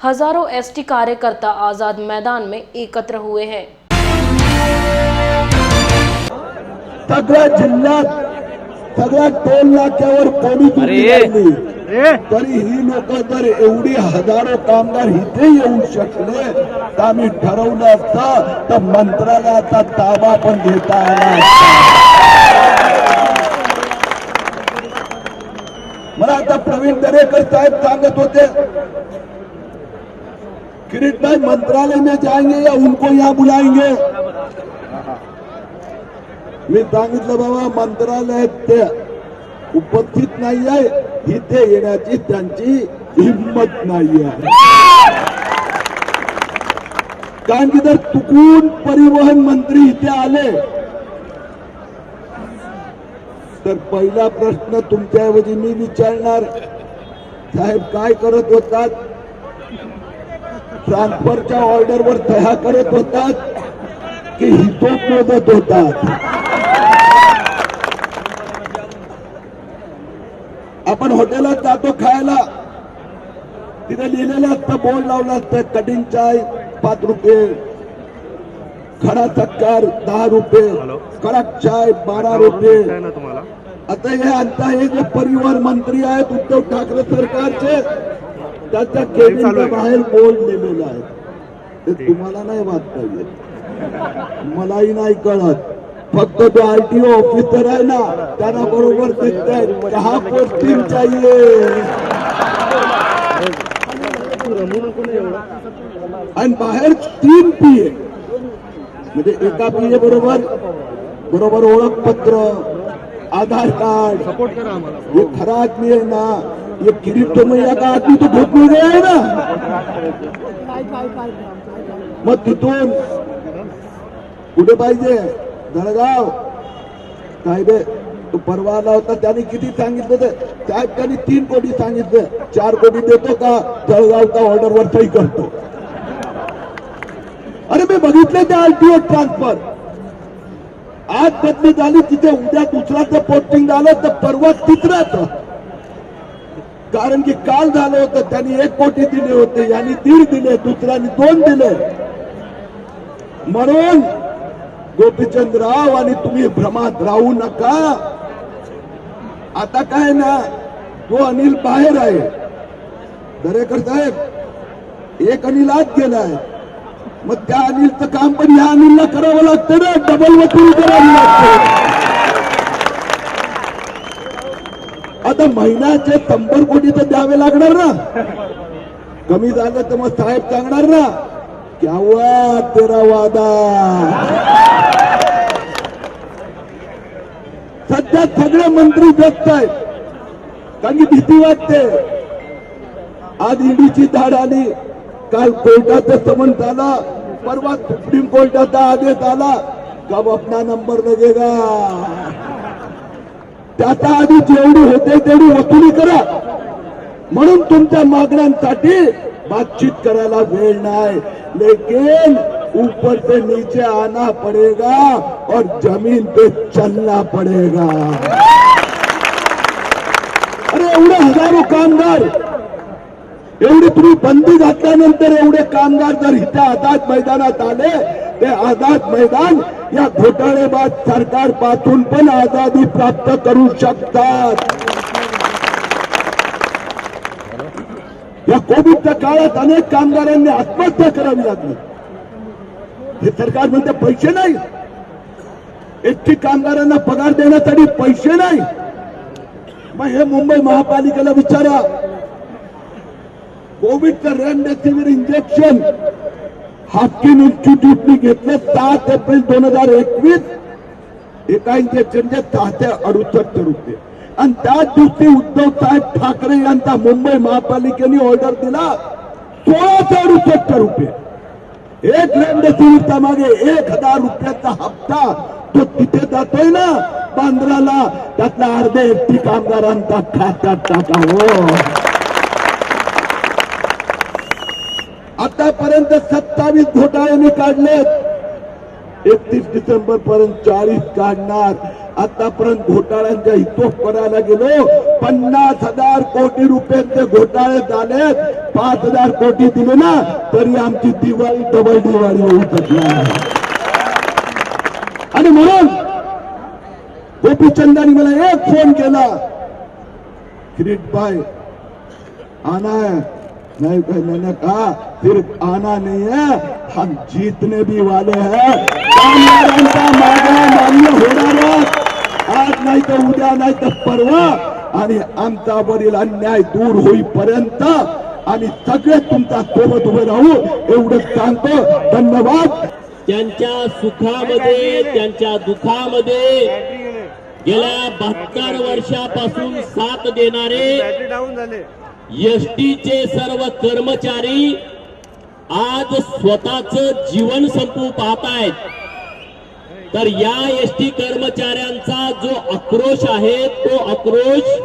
हजारों एसटी कार्यकर्ता आजाद मैदान में एकत्र हुए हैं। सगळ्या जिल्ह्यात सगळ्या टोल नाक्यावर पोलीस तरी ही लोक जर एवढी हजारो कामगार इथे येऊ शकले तर आम्ही ठरवलं असतं तर मंत्रालयाचा ताबा पण घेता आला असता। मला आता प्रवीण दरेकर साहेब सांगत होते, किरीट भाई मंत्रालय में जाएंगे या उनको यहाँ बुलाएंगे? मी सांगितलं बाबा मंत्रालयात ते उपस्थित नाही आहे, इथे येण्याची त्यांची हिंमत नाही आहे. कारण की जर चुकून परिवहन मंत्री इथे आले तर पहिला प्रश्न तुमच्याऐवजी मी विचारणार, साहेब काय करत होतात? ट्रान्सफरच्या ऑर्डरवर सह्या करत होतात की हिशोब मोजत होतात? आपण हॉटेलात जातो खायला, तिथे लिहिलेलं असतं, बोर्ड लावलं असतं, कटिंग चाय 5 रुपये, खडा चक्कर 10 रुपये, कडक चाय 12 रुपये. आता हे जे परिवहन मंत्री आहेत उद्धव ठाकरे सरकारचे, त्याच्या केबिनच्या बाहेर बोर्ड लिहिलेला आहे. ते तुम्हाला नाही वाचता येत, मलाही नाही कळत. फक्त जो RTO ऑफिसर आहे ना त्यांना बरोबर दिसतंय, 10 पोस्टिंग चाहिए. आणि बाहेर 3 PA, म्हणजे एका PA बरोबर ओळखपत्र, आधार कार्ड. सपोर्ट करा आम्हाला. ये खरा आदमी है ना, ये किरीट मैया का आदमी तो भोगने गया है ना. मग तिथून कुठे पाहिजे? जळगाव. काय बे तो परवा आला होता, त्याने किती सांगितलं? ते साहेब त्यांनी 3 कोटी सांगितलं. 4 कोटी देतो का? जळगावचा ऑर्डरवर सही करतो. अरे मी बघितलं त्या RTO ट्रान्सफर आज बदली झाली, तिथे उद्या दुसऱ्याचं पोस्टिंग झालं तर परवा 3रं. कारण की काल झालं होतं, त्यांनी 1 कोटी दिले होते, यांनी 1.5 दिले, दुसऱ्याने 2 दिले. म्हणून गोपीचंद राव आणि तुम्ही भ्रमात राहू नका. आता काय ना, जो अनिल बाहेर आहे, दरेकर साहेब, एक अनिल आत गेलाय, मग त्या अनिलचं काम पण ह्या अनिलला करावं लागतं ना, डबल वसूल करावी लागते. आता महिन्याचे 100 कोटी तर द्यावे लागणार ना. कमी झालं तर मग साहेब सांगणार ना, क्या हुआ तेरा वादा. सध्या सगळे मंत्री व्यस्त आहेत, कारण की भीती वाटते. आज ईडीची धाड आली, काल कोर्टाचं समन्स आला, परवा सुप्रीम कोर्टाचा आदेश आला, कब अपना नंबर लगेगा. त्याच्या आधी जेवढी होते तेवढी वसुली करा. म्हणून तुमच्या मागण्यांसाठी बातचीत करायला वेळ नाही, लेकिन ऊपर से नीचे आना पड़ेगा और जमीन पे चलना पड़ेगा. अरे एवढे हजारो कामगार, एवढी तुम्ही बंदी घातल्यानंतर एवढे कामगार जर इथे आझाद मैदानात आले, ते आझाद मैदान या घोटाळेबाज सरकारपासून पण आझादी प्राप्त करू शकतात. या कोविडच्या काळात अनेक कामगारांनी आत्महत्या करावी लागली. हे सरकार म्हणते पैसे नाही, एसटी कामगारांना पगार देण्यासाठी पैसे नाही. मग हे मुंबई महापालिकेला विचारा, कोविडचं रेमडेसिवीर इंजेक्शन हाफकिन इन्स्टिट्यूटने घेतलं 7 एप्रिल 2021, एका इंजेक्शनचे 668 रुपये. आणि त्याच दिवशी उद्धव साहेब ठाकरे यांचा मुंबई महापालिकेने ऑर्डर दिला 1668 रुपये. एक रेमडेसिवीरचा मागे 1000 रुपयाचा हप्ता तो तिथे जातोय ना बांद्राला, त्यातला अर्धे एसटी कामगारांचा खात्यात टाकावं. आतापर्यंत 27 घोटाळे काढलेत, 31 डिसेंबर पर्यंत 40 काढणार. आतापर्यंत घोटाळ्यांचा हिशोब करायला गेलो 50,000 कोटी रुपयांचे घोटाळे झालेत. 5,000 कोटी दिले ना तरी आमची दिवाळी डबल दिवाळी होऊ शकणार. आणि म्हणून गोपीचंदानी मला एक फोन केला, किरीट भाई आना है. नहीं, मैंने कहा सिर्फ आना नहीं है, हम जीतने भी वाले हैं. कामगारांचा मागण्या मान्य होणार आज नाही तर उद्या नाही तर परवा. आणि आमच्यावरील अन्याय दूर होईपर्यंत आम्ही सगळे तुमच्या सोबत उभे राहू एवढंच सांगतो. धन्यवाद. त्यांच्या सुखामध्ये त्यांच्या दुःखामध्ये गेल्या 72 वर्षापासून साथ देणारे एसटीचे सर्व कर्मचारी आज स्वतःचं जीवन संपवू पाहत आहेत. तर या एसटी कर्मचाऱ्यांचा जो आक्रोश आहे तो आक्रोश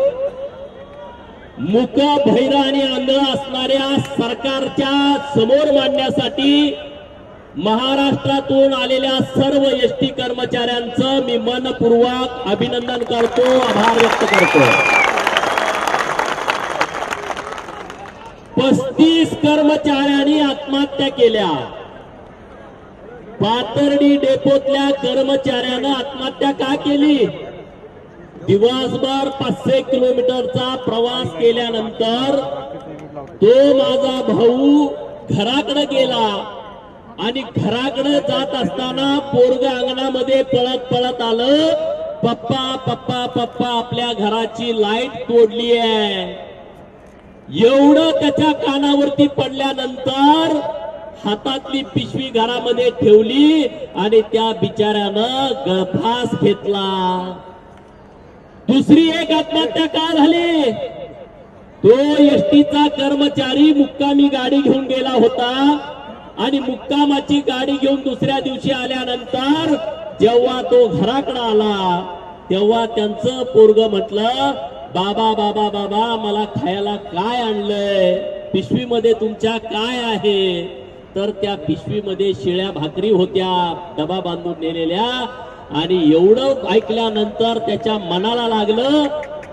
मूक बहिर आणि अंध असणाऱ्या सरकारच्या समोर मांडण्यासाठी महाराष्ट्रातून आलेल्या सर्व एसटी कर्मचाऱ्यांचं मी मनपूर्वक अभिनंदन करतो, आभार व्यक्त करतो. 35 कर्मचाऱ्यांनी आत्महत्या केल्या. पाथर्डी डेपोतल्या कर्मचाऱ्यानं आत्महत्या का केली? दिवसभर 500 किलोमीटरचा प्रवास केल्यानंतर तो माझा भाऊ घराकडे गेला आणि घराकडे जात असताना पोरग अंगणामध्ये पळत पळत आलं, पप्पा पप्पा पप्पा आपल्या घराची लाईट तोडली आहे. एवढं त्याच्या कानावरती पडल्यानंतर हातातली पिशवी घरामध्ये ठेवली आणि त्या बिचाऱ्यानं गळफास घेतला. दुसरी एक आत्महत्या का झाली? तो एसटीचा कर्मचारी मुक्कामी गाडी घेऊन गेला होता आणि मुक्कामाची गाडी घेऊन दुसऱ्या दिवशी आल्यानंतर जेव्हा तो घराकडे आला तेव्हा त्यांचं पोरग म्हटलं, बाबा बाबा बाबा मला खायला काय आणलंय? पिशवीमध्ये तुमच्या काय आहे? तर त्या पिशवीमध्ये शिळ्या भाकरी होत्या डबा बांधून नेलेल्या. आणि एवढं ऐकल्यानंतर त्याच्या मनाला लागलं,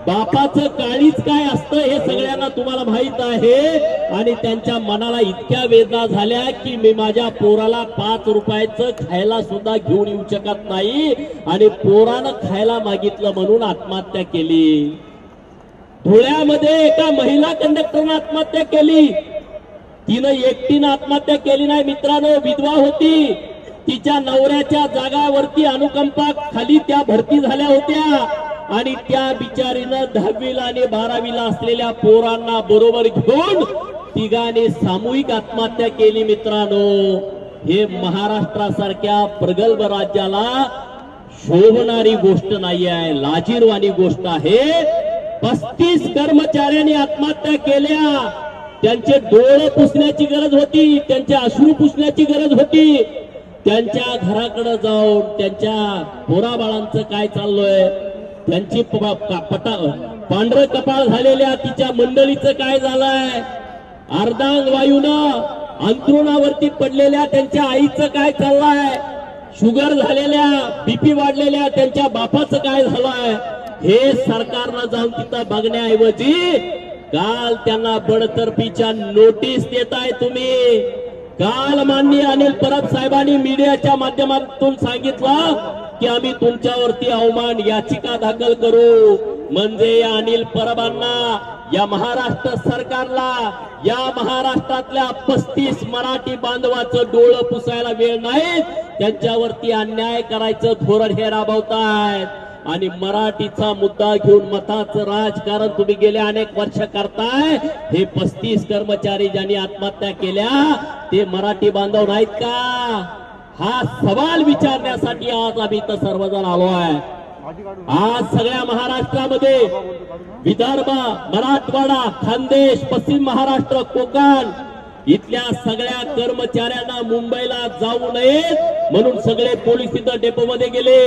बापाचं काळीच काय असतं हे सगळ्यांना तुम्हाला माहित आहे. आणि त्यांच्या मनाला इतक्या वेदना झाल्या की मी माझ्या पोराला 5 रुपयाचं खायला सुद्धा घेऊन येऊ शकत नाही आणि पोरानं खायला मागितलं म्हणून आत्महत्या केली. धुळ्यामध्ये एका महिला कंडक्टरनं आत्महत्या केली. तिनं एकटीनं आत्महत्या केली नाही मित्रांनो, विधवा होती. तिच्या नवऱ्याच्या जागावरती अनुकंपा खाली त्या भरती झाल्या होत्या आणि त्या बिचारीनं 10वीला आणि 12वीला असलेल्या पोरांना बरोबर घेऊन तिघांनी सामूहिक आत्महत्या केली. मित्रांनो, हे महाराष्ट्रासारख्या प्रगल्भ राज्याला शोभणारी गोष्ट नाही आहे, लाजीरवाणी गोष्ट आहे. 35 कर्मचाऱ्यांनी आत्महत्या केल्या. त्यांचे डोळे पुसण्याची गरज होती, त्यांचे अश्रू पुसण्याची गरज होती. त्यांच्या घराकडे जाऊन त्यांच्या पोराबाळांचं काय चाललंय, त्यांची पांढरं कपाळ झालेल्या तिच्या मंडळीचं काय झालंय, अर्धांग वायूनं अंथरुणावरती पडलेल्या त्यांच्या आईचं काय चाललंय, शुगर झालेल्या बीपी वाढलेल्या त्यांच्या बापाचं काय झालंय, हे सरकारनं जाऊन तिथं बघण्याऐवजी काल त्यांना बडतर्फीच्या नोटीस देताय तुम्ही. काल माननीय अनिल परब साहेबांनी मीडियाच्या माध्यमातून सांगितलं की आम्ही तुमच्यावरती अवमान याचिका दाखल करू. म्हणजे या अनिल परबांना, या महाराष्ट्र सरकारला, या महाराष्ट्रातल्या 35 मराठी बांधवाचं डोळं पुसायला वेळ नाही. त्यांच्यावरती अन्याय करायचं धोरण हे राबवतायत आणि मराठीचा मुद्दा घेऊन मताचं राजकारण तुम्ही गेले अनेक वर्ष करताय. हे 35 कर्मचारी ज्यांनी आत्महत्या केल्या ते मराठी बांधव नाहीत का? हा सवाल विचारण्यासाठी आज आम्ही इथं सर्वजण आलो आहे. आज सगळ्या महाराष्ट्रामध्ये विदर्भ, मराठवाडा, खानदेश, पश्चिम महाराष्ट्र, कोकण इथल्या सगळ्या कर्मचाऱ्यांना मुंबईला जाऊ नयेत म्हणून सगळे पोलीस तिथं डेपोमध्ये गेले.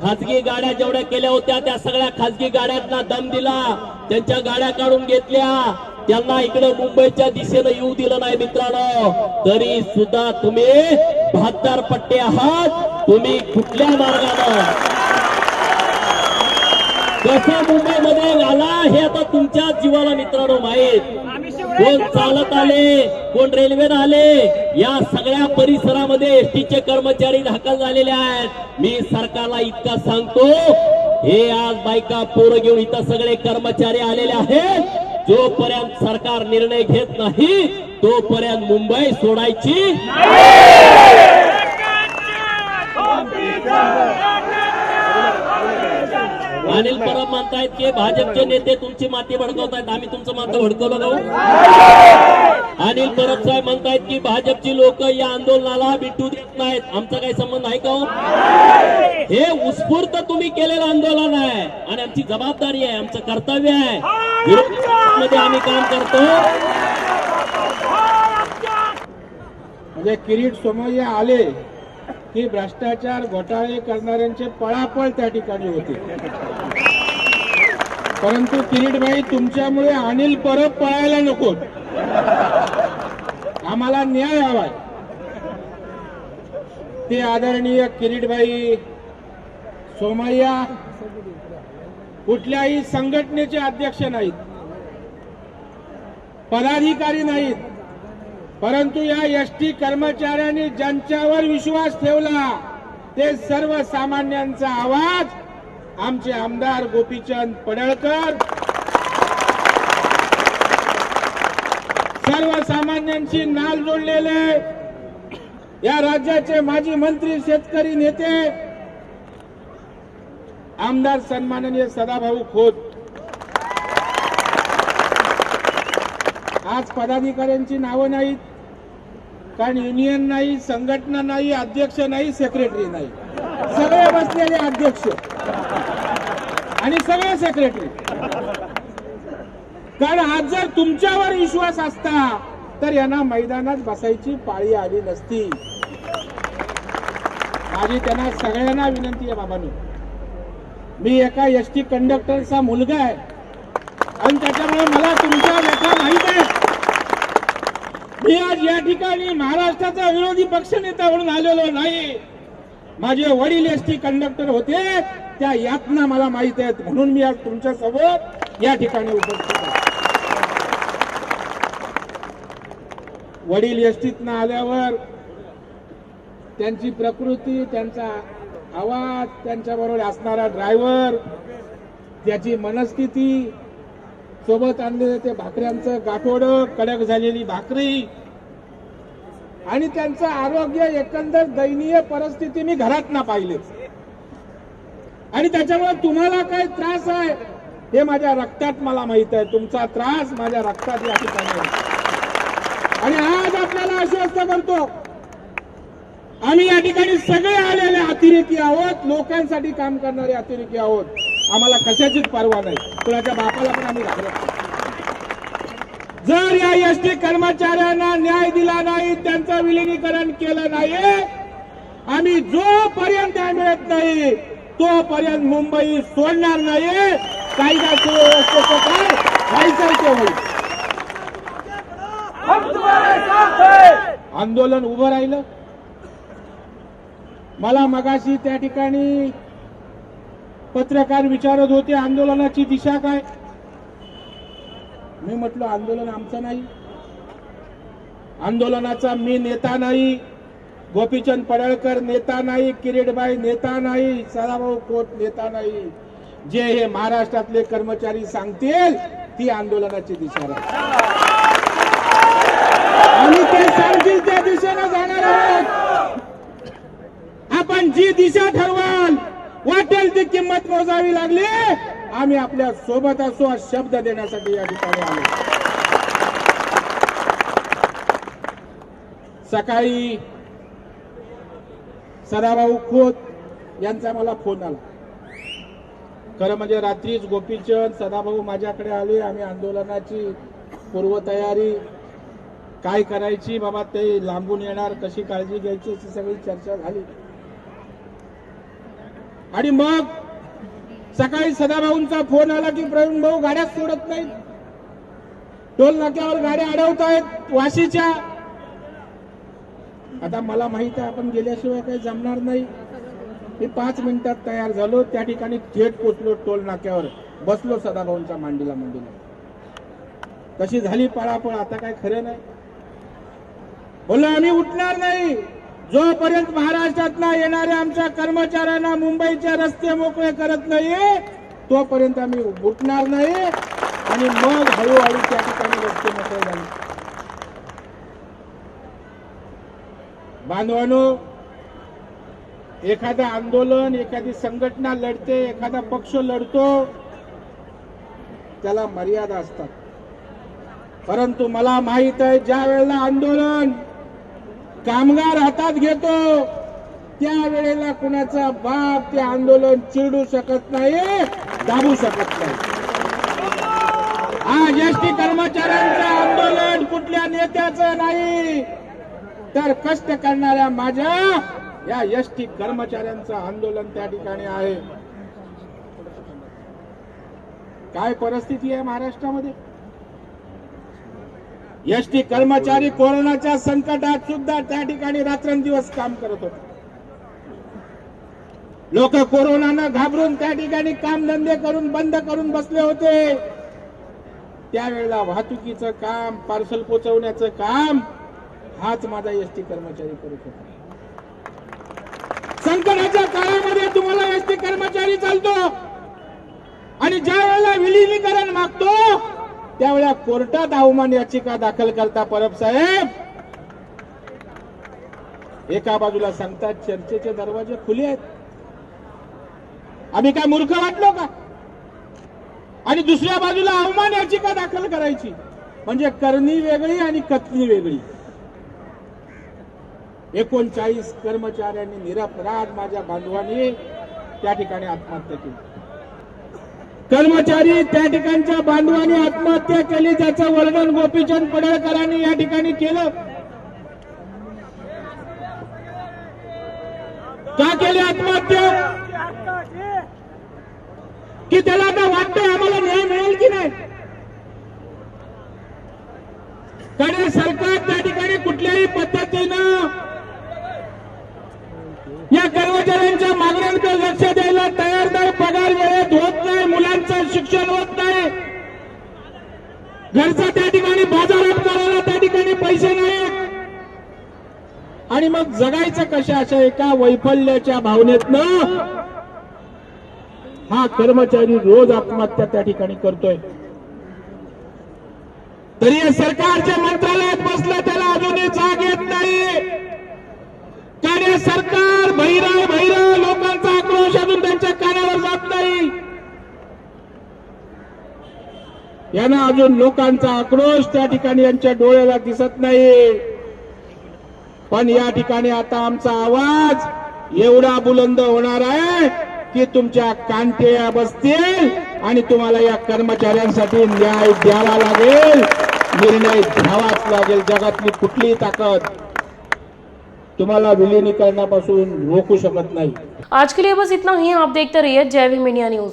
खासगी गाड्या जेवढ्या केल्या होत्या त्या सगळ्या खासगी गाड्यांना दम दिला, त्यांच्या गाड्या काढून घेतल्या, त्यांना इकडे मुंबईच्या दिशेनं येऊ दिलं नाही. मित्रांनो, तरी सुद्धा तुम्ही 72 पट्टे आहात. तुम्ही कुठल्या मार्गानं कसं मुंबईमध्ये आला हे आता तुमच्या जीवाला मित्रांनो माहित. कोण चालत आले, कोण रेल्वेनं आले, या सगळ्या परिसरामध्ये एसटीचे कर्मचारी दाखल झालेले आहेत. मी सरकारला इतका सांगतो, हे आज बायका पोरं घेऊन इथं सगळे कर्मचारी आलेले आहेत. जोपर्यंत सरकार निर्णय घेत नाही तोपर्यंत मुंबई सोडायची अनिल परब म्हणतायत की भाजपचे नेते तुमची माती भडकवतायत. आम्ही तुमचं माती भडकवलं का? अनिल परब साहेब म्हणतायत की भाजपची लोक या आंदोलनाला मिटू देत नाहीत. आमचा काही संबंध आहे का? हे उत्स्फूर्त तुम्ही केलेलं आंदोलन आहे आणि आमची जबाबदारी आहे, आमचं कर्तव्य आहे. विरोधी आम्ही काम करतो. म्हणजे किरीट सोमय्या आले की भ्रष्टाचार घोटाळे करणाऱ्यांचे पळापळ त्या ठिकाणी होते. परंतु किरीटभाई तुमच्यामुळे अनिल परब पळायला नको. आम्हाला न्याय हवाय. ते आदरणीय किरीटभाई सोमय्या कुठल्याही संघटनेचे अध्यक्ष नाहीत, पदाधिकारी नाहीत, परंतु या एसटी कर्मचाऱ्यांनी ज्यांच्यावर विश्वास ठेवला ते सर्वसामान्यांचा आवाज आमचे आमदार गोपीचंद पडळकर, सर्वसामान्यांची नाल जोडलेले या राज्याचे माजी मंत्री, शेतकरी नेते, आमदार सन्माननीय सदाभाऊ खोत. आज पदाधिकाऱ्यांची नावं नाहीत, कारण युनियन नाही, संघटना नाही, अध्यक्ष नाही, सेक्रेटरी नाही. सगळे बसलेले अध्यक्ष आणि सगळे सेक्रेटरी. कारण आज जर तुमच्यावर विश्वास असता तर यांना मैदानात बसायची पाळी आली नसती. माझी त्यांना सगळ्यांना विनंती आहे, बाबांनो, मी एका एसटी कंडक्टरचा मुलगा आहे आणि त्याच्यामुळे मला तुमच्या व्यथा माहित आहे. मी आज या ठिकाणी महाराष्ट्राचा विरोधी पक्षनेता म्हणून आलेलो नाही. माझे वडील एसटी कंडक्टर होते, त्या यातना मला माहित आहेत, म्हणून मी आज तुमच्या सोबत या ठिकाणी उपस्थित आहे. वडील एसटीतनं आल्यावर त्यांची प्रकृती, त्यांचा आवाज, त्यांच्याबरोबर असणारा ड्रायव्हर, त्याची मनस्थिती, सोबत आणलेलं ते भाकऱ्यांचं गाठोडं, कडक झालेली भाकरी आणि त्यांचं आरोग्य, एकंदर दयनीय परिस्थिती मी घरात ना पाहिले. आणि त्याच्यामुळे तुम्हाला काय त्रास आहे हे माझ्या रक्तात मला माहित आहे. तुमचा त्रास माझ्या रक्तात या ठिकाणी आहे. आणि आज आपल्याला आश्वस्त करतो, आम्ही या ठिकाणी सगळे आलेले अतिरेकी आहोत, लोकांसाठी काम करणारे अतिरेकी आहोत. आम्हाला कशाचीच पर्वा नाही, कुणाच्या बापाला पण आम्ही घाबरत. जर या एसटी कर्मचाऱ्यांना न्याय दिला नाही, त्यांचं विलिनीकरण केलं नाही, आम्ही जोपर्यंत न्याय मिळत नाही तोपर्यंत मुंबई सोडणार नाही. कायदा सुव्यवस्थेचं काय व्हायचं ते होईल. आंदोलन उभं राहिलं. मला मगाशी त्या ठिकाणी पत्रकार विचारत होते, आंदोलनाची दिशा काय? मी म्हटलं, आंदोलन आमचं नाही, आंदोलनाचा मी नेता नाही, गोपीचंद पडळकर नेता नाही, किरीटभाई नेता नाही, सदाभाऊ खोत नेता नाही. जे हे महाराष्ट्रातले कर्मचारी सांगतील ती आंदोलनाची दिशा आहे. आम्ही ते सांगतील त्या दिशेनं जाणार आहोत. आपण जी दिशा ठरवाल, वाटेल ती किंमत मोजावी लागली, आम्ही आपल्या सोबत असो हा शब्द देण्यासाठी या ठिकाणी आलो. सकाळी सदाभाऊ खोत यांचा मला फोन आला. खरं म्हणजे रात्रीच गोपीचंद, सदाभाऊ माझ्याकडे आले. आम्ही आंदोलनाची पूर्वतयारी काय करायची, बाबा ते लांबून येणार, कशी काळजी घ्यायची, अशी सगळी चर्चा झाली. आणि मग सकाळी सदाभाऊंचा फोन आला की प्रवीण भाऊ गाड्या सोडत नाहीत, टोल नाक्यावर गाड्या अडवतायत वाशीच्या. आता मला माहित आहे आपण गेल्याशिवाय काही जमणार नाही. मी 5 मिनिटात तयार झालो, त्या ठिकाणी थेट पोचलो टोल नाक्यावर, बसलो सदाभाऊंच्या मांडीला. कशी झाली पळापळ, आता काय खरं नाही. बोललो आम्ही उठणार नाही जोपर्यंत महाराष्ट्रातला येणाऱ्या आमच्या कर्मचाऱ्यांना मुंबईचे रस्ते मोकळे करत नाही, तोपर्यंत आम्ही उठणार नाही. आणि मग हळूहळू त्या ठिकाणी रस्ते मोकळे झाले. बांधवांनो, एखादं आंदोलन, एखादी संघटना लढते, एखादा पक्ष लढतो, त्याला मर्यादा असतात. परंतु मला माहित आहे, ज्या वेळेला आंदोलन कामगार हातात घेतो, त्यावेळेला कुणाचा बाप ते आंदोलन चिरडू शकत नाही, दाबू शकत नाही. आज एसटी कर्मचाऱ्यांचं आंदोलन कुठल्या नेत्याचं नाही, तर कष्ट करणाऱ्या माझ्या या एसटी कर्मचाऱ्यांचं आंदोलन त्या ठिकाणी आहे. काय परिस्थिती आहे महाराष्ट्रामध्ये? एसटी कर्मचारी कोरोनाच्या संकटात सुद्धा त्या ठिकाणी रात्रंदिवस काम करत होते. लोक कोरोनानं घाबरून त्या ठिकाणी कामधंदे करून बंद करून बसले होते. त्यावेळेला वाहतुकीचं काम, पार्सल पोहोचवण्याचं काम हाच माझा एसटी कर्मचारी करत होता. संकटाच्या काळामध्ये तुम्हाला एसटी कर्मचारी चालतो आणि ज्या वेळेला विलिनीकरण मागतो त्यावेळेला कोर्टात अवमान याचिका दाखल करता परब साहेब. एका बाजूला सांगतात चर्चेचे दरवाजे खुले आहेत, आम्ही काय मूर्ख वाटलो का? आणि दुसऱ्या बाजूला अवमान याचिका दाखल करायची म्हणजे करणी वेगळी आणि कथनी वेगळी. 39 कर्मचाऱ्यांनी निरपराध माझ्या बांधवांनी त्या ठिकाणी आत्महत्या केली. कर्मचारी त्या ठिकाणच्या बांधवांनी आत्महत्या केली, त्याचं वर्णन गोपीचंद पडळकरांनी या ठिकाणी केलं. का केली आत्महत्या? की त्याला आता वाटतंय आम्हाला न्याय मिळेल की नाही. कारण सरकार त्या ठिकाणी कुठल्याही पद्धतीनं या कर्मचाऱ्यांच्या मागण्यांकडे लक्ष द्यायला तयार नाही. पगार वेळेत होत नाही, मुलांचं शिक्षण होत नाही, घरचा त्या ठिकाणी बाजारात करायला त्या ठिकाणी पैसे नाहीत. आणि मग जगायचं कशा? अशा एका वैफल्याच्या भावनेतनं हा कर्मचारी रोज आत्महत्या त्या ठिकाणी करतोय. तरी सरकारच्या मंत्रालयात बसलं त्याला अजूनही जाग येत नाही. कारण सरकार बहिरा लोकांचा आक्रोश अजून त्यांच्या कानावर जात नाही. यांना अजून लोकांचा आक्रोश त्या ठिकाणी यांच्या डोळ्याला दिसत नाही. पण या ठिकाणी आता आमचा आवाज एवढा बुलंद होणार आहे की तुमच्या कानठ्या बसतील आणि तुम्हाला या कर्मचाऱ्यांसाठी न्याय द्यावा लागेल, निर्णय घ्यावाच लागेल. जगातली कुठलीही ताकद तुम्हाला विलीनीकरणापासून रोकू शकत नाही. आज के लिए बस इतना ही. आप देखते रहिए जय भीम इंडिया न्यूज.